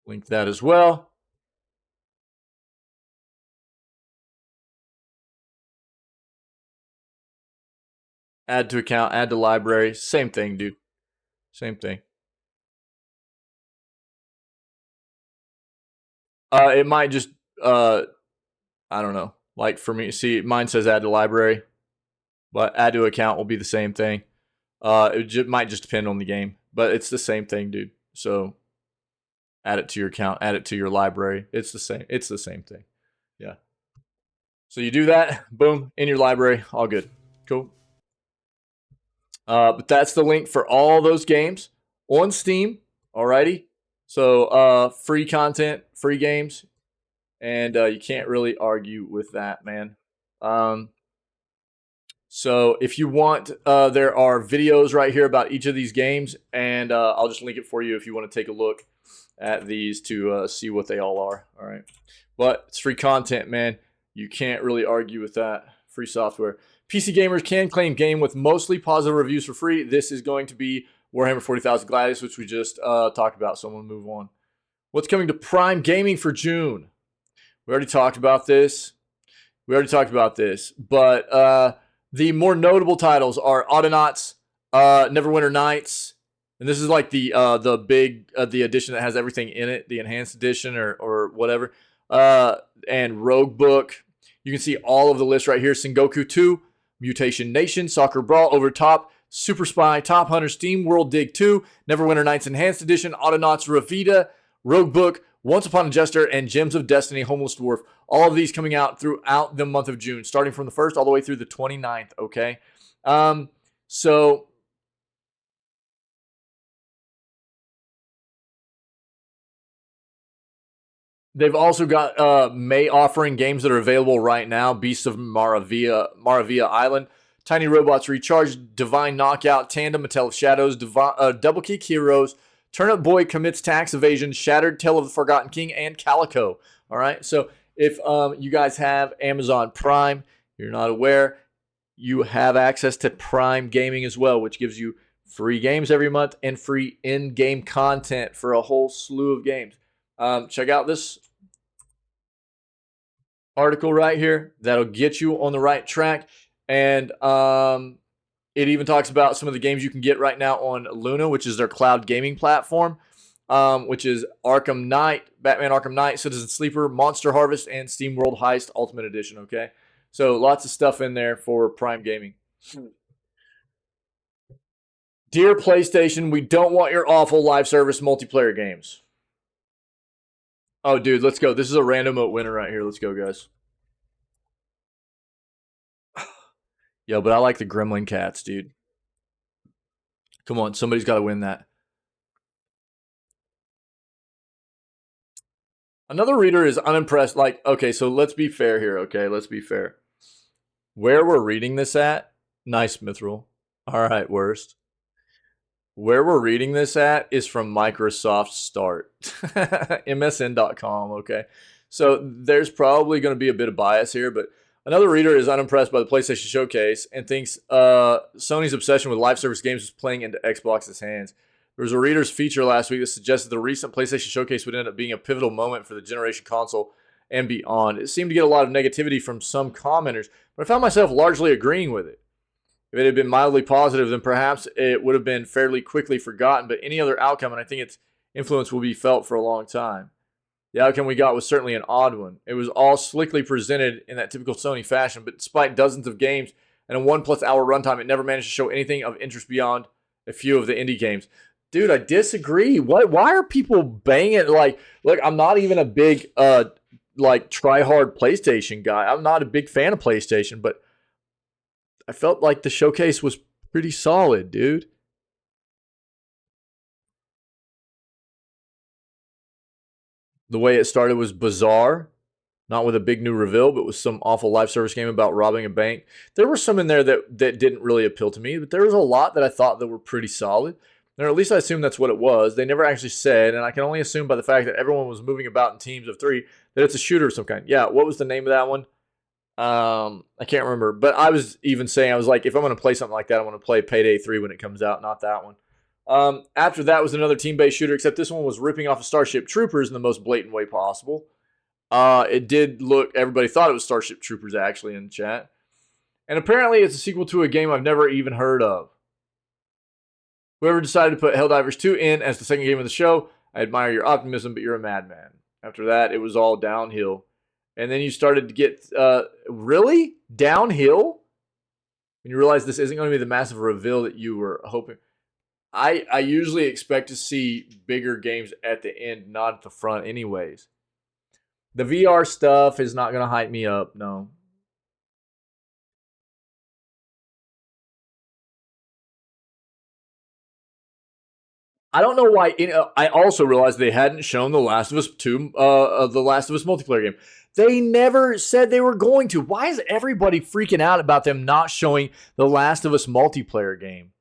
Link that as well. Add to account, add to library. Same thing, dude. Same thing. It might just, I don't know. Like for me, see, mine says add to library, but add to account will be the same thing. It might just depend on the game, but it's the same thing, dude. So add it to your account, add it to your library. It's the same. It's the same thing. Yeah. So you do that, boom, in your library, all good. Cool. But that's the link for all those games on Steam. Alrighty. So free content, free games, and you can't really argue with that, man. So if you want, there are videos right here about each of these games, and I'll just link it for you if you want to take a look at these to see what they all are. All right. But it's free content, man. You can't really argue with that. Free software. PC gamers can claim game with mostly positive reviews for free. This is going to be Warhammer 40,000 Gladius, which we just talked about, so I'm going to move on. What's coming to Prime Gaming for June? We already talked about this. But the more notable titles are Audinauts, Neverwinter Nights, and this is like the big the edition that has everything in it, the enhanced edition or whatever, and Rogue Book. You can see all of the lists right here. Sengoku 2, Mutation Nation, Soccer Brawl, Overtop, Super Spy, Top Hunter, Steam World Dig 2, Neverwinter Nights Enhanced Edition, Audinauts, Ravita, Rogue Book, Once Upon a Jester, and Gems of Destiny, Homeless Dwarf. All of these coming out throughout the month of June, starting from the 1st all the way through the 29th, okay? So they've also got May offering games that are available right now. Beasts of Maravilla Island, Tiny Robots Recharged, Divine Knockout, Tandem, Mattel of Shadows, Double Kick Heroes, Turnip Boy Commits Tax Evasion, Shattered, Tale of the Forgotten King, and Calico. All right, so if you guys have Amazon Prime, you're not aware, you have access to Prime Gaming as well, which gives you free games every month and free in-game content for a whole slew of games. Check out this article right here. That'll get you on the right track. And it even talks about some of the games you can get right now on Luna, which is their cloud gaming platform, which is Arkham Knight, Batman Arkham Knight, Citizen Sleeper, Monster Harvest, and Steam World Heist Ultimate Edition, okay? So lots of stuff in there for Prime Gaming. Dear PlayStation, we don't want your awful live service multiplayer games. Oh, dude, let's go. This is a random winner right here. Let's go, guys. Yo, but I like the Gremlin Cats, dude. Come on, somebody's got to win that. Another reader is unimpressed. Like, okay, so let's be fair here, okay? Let's be fair. Where we're reading this at, nice, Mithril. All right, worst. Where we're reading this at is from Microsoft Start, msn.com, okay? So there's probably going to be a bit of bias here, but another reader is unimpressed by the PlayStation Showcase and thinks Sony's obsession with live service games is playing into Xbox's hands. There was a reader's feature last week that suggested the recent PlayStation Showcase would end up being a pivotal moment for the generation console and beyond. It seemed to get a lot of negativity from some commenters, but I found myself largely agreeing with it. If it had been mildly positive, then perhaps it would have been fairly quickly forgotten, but any other outcome, and I think its influence will be felt for a long time. The outcome we got was certainly an odd one. It was all slickly presented in that typical Sony fashion, but despite dozens of games and a 1+ hour runtime, it never managed to show anything of interest beyond a few of the indie games. Dude, I disagree. Why are people banging? Like, look, I'm not even a big, try-hard PlayStation guy. I'm not a big fan of PlayStation, but I felt like the showcase was pretty solid, dude. The way it started was bizarre. Not with a big new reveal, but with some awful live service game about robbing a bank. There were some in there that didn't really appeal to me, but there was a lot that I thought that were pretty solid. Or at least I assume that's what it was. They never actually said, and I can only assume by the fact that everyone was moving about in teams of 3 that it's a shooter of some kind. Yeah, what was the name of that one? I can't remember. But I was even saying, I was like, if I'm going to play something like that, I want to play Payday 3 when it comes out, not that one. After that was another team-based shooter, except this one was ripping off of Starship Troopers in the most blatant way possible. It did look, everybody thought it was Starship Troopers actually in chat. And apparently it's a sequel to a game I've never even heard of. Whoever decided to put Helldivers 2 in as the second game of the show, I admire your optimism, but you're a madman. After that, it was all downhill. And then you started to get, really? Downhill? When you realize this isn't going to be the massive reveal that you were hoping. I usually expect to see bigger games at the end, not at the front anyways. The VR stuff is not going to hype me up, no. I don't know why. I also realized they hadn't shown The Last of Us 2, The Last of Us multiplayer game. They never said they were going to. Why is everybody freaking out about them not showing The Last of Us multiplayer game?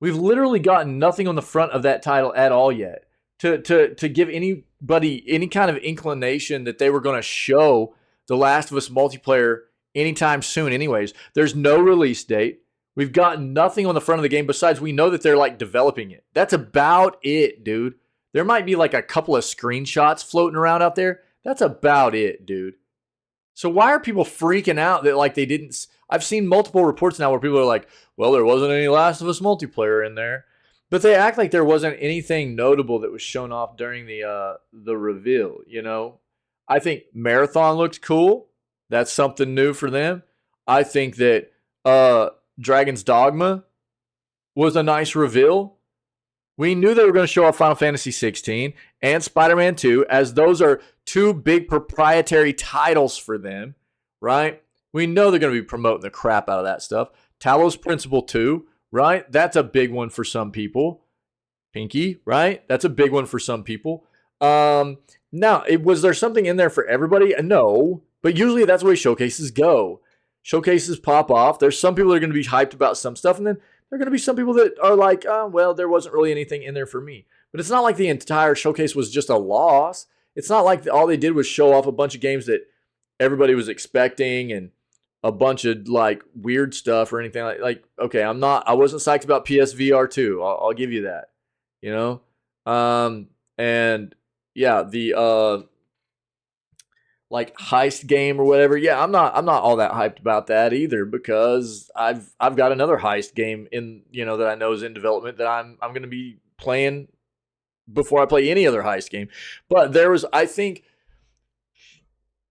We've literally gotten nothing on the front of that title at all yet to give anybody any kind of inclination that they were going to show The Last of Us multiplayer anytime soon anyways. There's no release date. We've got nothing on the front of the game besides we know that they're like developing it. That's about it, dude. There might be like a couple of screenshots floating around out there. That's about it, dude. So why are people freaking out that like they didn't? I've seen multiple reports now where people are like, well, there wasn't any Last of Us multiplayer in there. But they act like there wasn't anything notable that was shown off during the reveal, you know? I think Marathon looked cool. That's something new for them. I think that Dragon's Dogma was a nice reveal. We knew they were going to show off Final Fantasy 16 and Spider-Man 2, as those are two big proprietary titles for them, right? We know they're going to be promoting the crap out of that stuff. Talos Principle 2, right? That's a big one for some people. Pinky, right? That's a big one for some people. Now, was there something in there for everybody? No, but usually that's the way showcases go. Showcases pop off. There's some people that are going to be hyped about some stuff, and then there are going to be some people that are like, oh, well, there wasn't really anything in there for me. But it's not like the entire showcase was just a loss. It's not like all they did was show off a bunch of games that everybody was expecting and a bunch of like weird stuff or anything like okay, I wasn't psyched about PSVR 2. I'll give you that, you know? And yeah, the like heist game or whatever. Yeah, I'm not all that hyped about that either, because I've got another heist game in, you know, that I know is in development that I'm going to be playing before I play any other heist game. But I think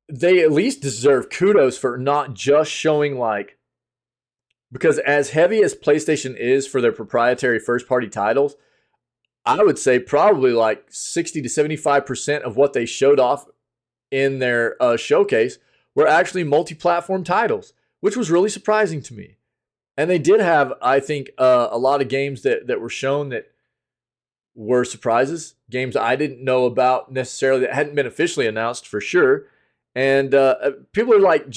they at least deserve kudos for not just showing like, because as heavy as PlayStation is for their proprietary first party titles, I would say probably like 60 to 75% of what they showed off in their showcase were actually multi-platform titles, which was really surprising to me. And they did have, I think, a lot of games that were shown that were surprises, games I didn't know about necessarily that hadn't been officially announced for sure. And people are like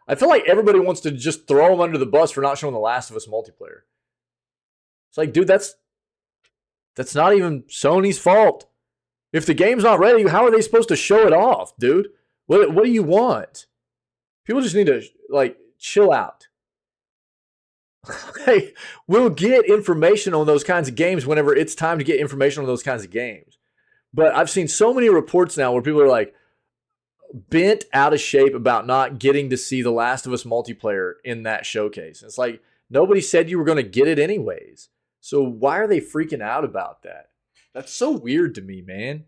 I feel like everybody wants to just throw them under the bus for not showing The Last of Us multiplayer. It's like, dude, that's not even Sony's fault. If the game's not ready, how are they supposed to show it off, dude? What do you want? People just need to like chill out. Hey, we'll get information on those kinds of games whenever it's time to get information on those kinds of games. But I've seen so many reports now where people are like bent out of shape about not getting to see The Last of Us multiplayer in that showcase. It's like nobody said you were going to get it anyways. So why are they freaking out about that? That's so weird to me, man.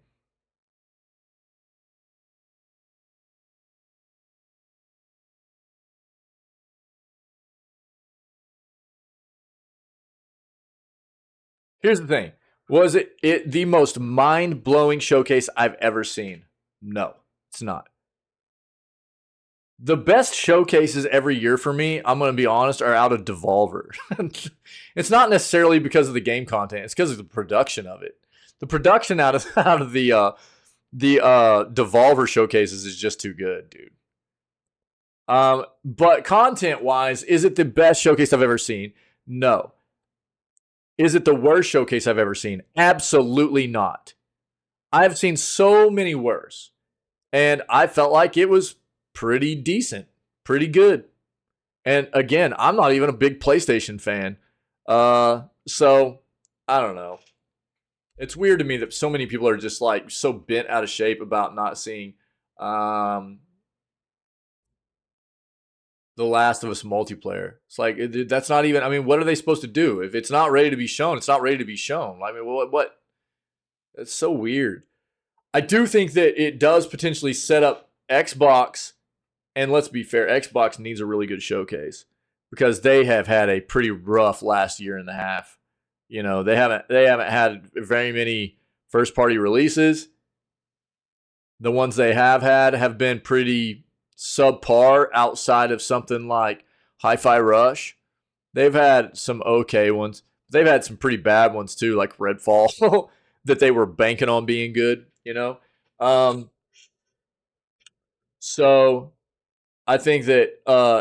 Here's the thing. Was it the most mind-blowing showcase I've ever seen? No, it's not. The best showcases every year for me, I'm going to be honest, are out of Devolver. It's not necessarily because of the game content. It's because of the production of it. The production out of the Devolver showcases is just too good, dude. But content-wise, is it the best showcase I've ever seen? No. Is it the worst showcase I've ever seen? Absolutely not. I've seen so many worse. And I felt like it was pretty decent, pretty good. And again, I'm not even a big PlayStation fan. So I don't know. It's weird to me that so many people are just like so bent out of shape about not seeing um, The Last of Us multiplayer. It's like that's not even. I mean, what are they supposed to do if it's not ready to be shown? It's not ready to be shown. I mean, what? It's so weird. I do think that it does potentially set up Xbox, and let's be fair, Xbox needs a really good showcase because they have had a pretty rough last year and a half. You know, they haven't had very many first party releases. The ones they have had have been pretty subpar outside of something like Hi-Fi Rush. They've had some okay ones. They've had some pretty bad ones too, like Redfall, that they were banking on being good, you know? Um, so I think that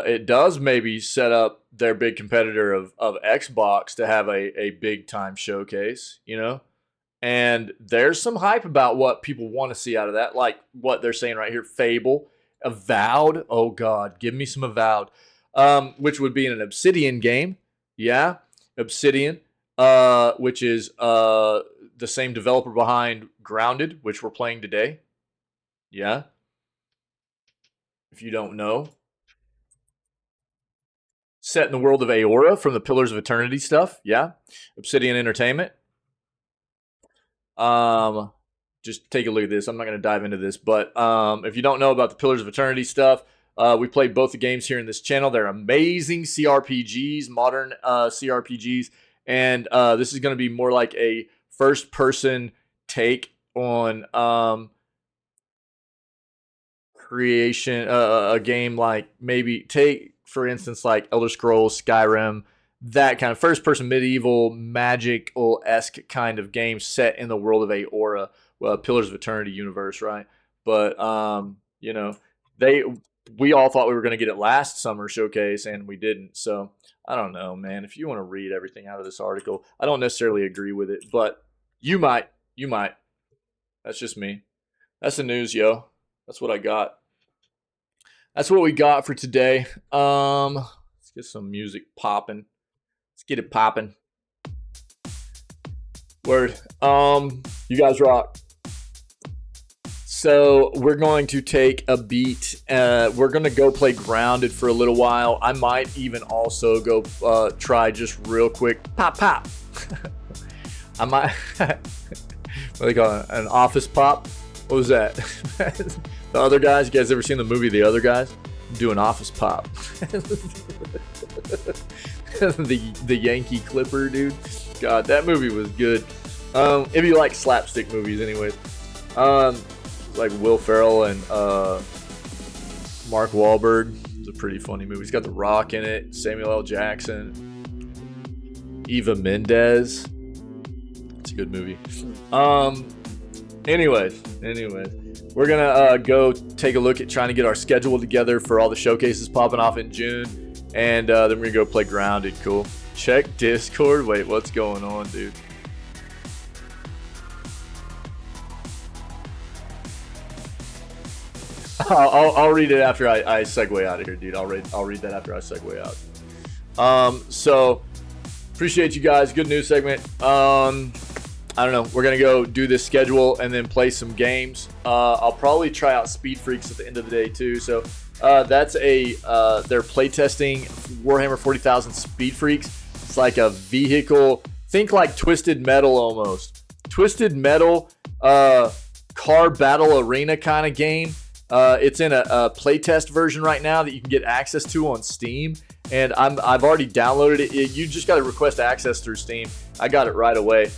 it does maybe set up their big competitor of Xbox to have a big time showcase, you know? And there's some hype about what people want to see out of that, like what they're saying right here, Fable, Avowed. Oh God, give me some Avowed, which would be in an Obsidian game. Yeah, Obsidian, which is the same developer behind Grounded, which we're playing today. Yeah, if you don't know, set in the world of Aora from the Pillars of Eternity stuff. Yeah, Obsidian Entertainment. Just take a look at this. I'm not going to dive into this, but if you don't know about the Pillars of Eternity stuff, we played both the games here in this channel. They're amazing CRPGs, modern CRPGs, and this is going to be more like a first-person take on creation, a game like maybe take, for instance, like Elder Scrolls, Skyrim, that kind of first-person medieval magical-esque kind of game set in the world of Aora, Pillars of Eternity universe, right? But you know, we all thought we were going to get it last summer showcase, and we didn't. So I don't know, man. If you want to read everything out of this article, I don't necessarily agree with it, but you might. You might. That's just me. That's the news, yo. That's what I got. That's what we got for today. Let's get some music popping. Let's get it popping. Word. You guys rock. So we're going to take a beat. We're going to go play Grounded for a little while. I might even also go try just real quick. Pop, pop. I might. What do they call it? An office pop? What was that? The Other Guys? You guys ever seen the movie The Other Guys? Do an office pop. the Yankee Clipper, dude. God, that movie was good. If you like slapstick movies, anyways. Like Will Ferrell and Mark Wahlberg. It's a pretty funny movie. It's got The Rock in it, Samuel L. Jackson, Eva Mendes. It's a good movie. Anyways, we're gonna go take a look at trying to get our schedule together for all the showcases popping off in June, and then we're gonna go play Grounded. Cool. Check Discord. Wait, what's going on, dude? I'll read it after I segue out of here, dude. I'll read that after I segue out. So appreciate you guys. Good news segment. I don't know. We're gonna go do this schedule and then play some games. I'll probably try out Speed Freaks at the end of the day too. So that's they're playtesting Warhammer 40,000 Speed Freaks. It's like a vehicle. Think like Twisted Metal almost. Twisted Metal car battle arena kind of game. It's in a playtest version right now that you can get access to on Steam, and I've already downloaded it. You just got to request access through Steam. I got it right away.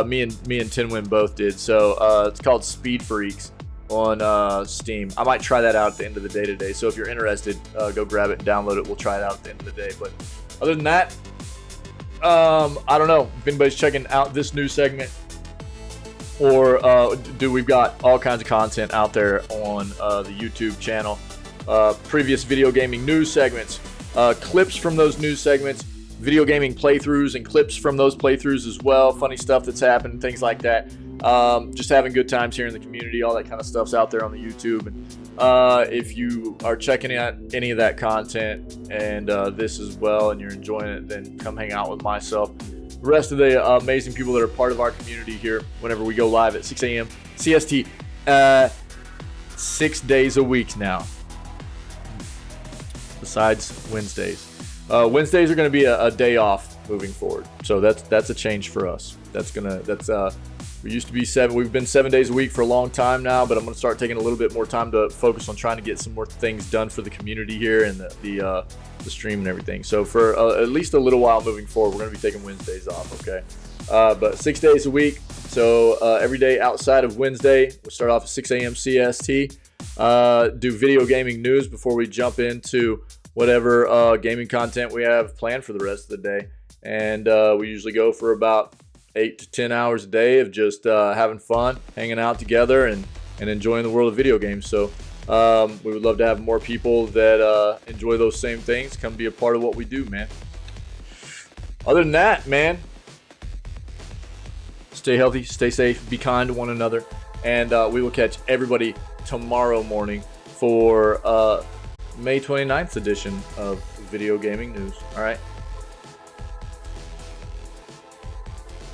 Me and Tinwin both did. So it's called Speed Freaks on Steam. I might try that out at the end of the day today. So if you're interested, go grab it and download it. We'll try it out at the end of the day. But other than that, I don't know if anybody's checking out this new segment. Or we've got all kinds of content out there on the YouTube channel. Previous video gaming news segments, clips from those news segments, video gaming playthroughs and clips from those playthroughs as well. Funny stuff that's happened, things like that. Just having good times here in the community. All that kind of stuff's out there on the YouTube. And If you are checking out any of that content and this as well, and you're enjoying it, then come hang out with myself, the rest of the amazing people that are part of our community here whenever we go live at 6 a.m. CST, 6 days a week now, besides Wednesdays. Wednesdays are going to be a day off moving forward, so that's a change for us. We used to be we've been 7 days a week for a long time now, but I'm going to start taking a little bit more time to focus on trying to get some more things done for the community here and the stream and everything. So for at least a little while moving forward, we're going to be taking Wednesdays off, okay? But 6 days a week, so every day outside of Wednesday, we'll start off at 6 a.m. CST, do video gaming news before we jump into whatever gaming content we have planned for the rest of the day. And we usually go for about 8 to 10 hours a day of just having fun, hanging out together, and enjoying the world of video games. So we would love to have more people that enjoy those same things come be a part of what we do, man. Other than that, man, stay healthy, stay safe, be kind to one another, and we will catch everybody tomorrow morning for May 29th edition of Video Gaming News. All right.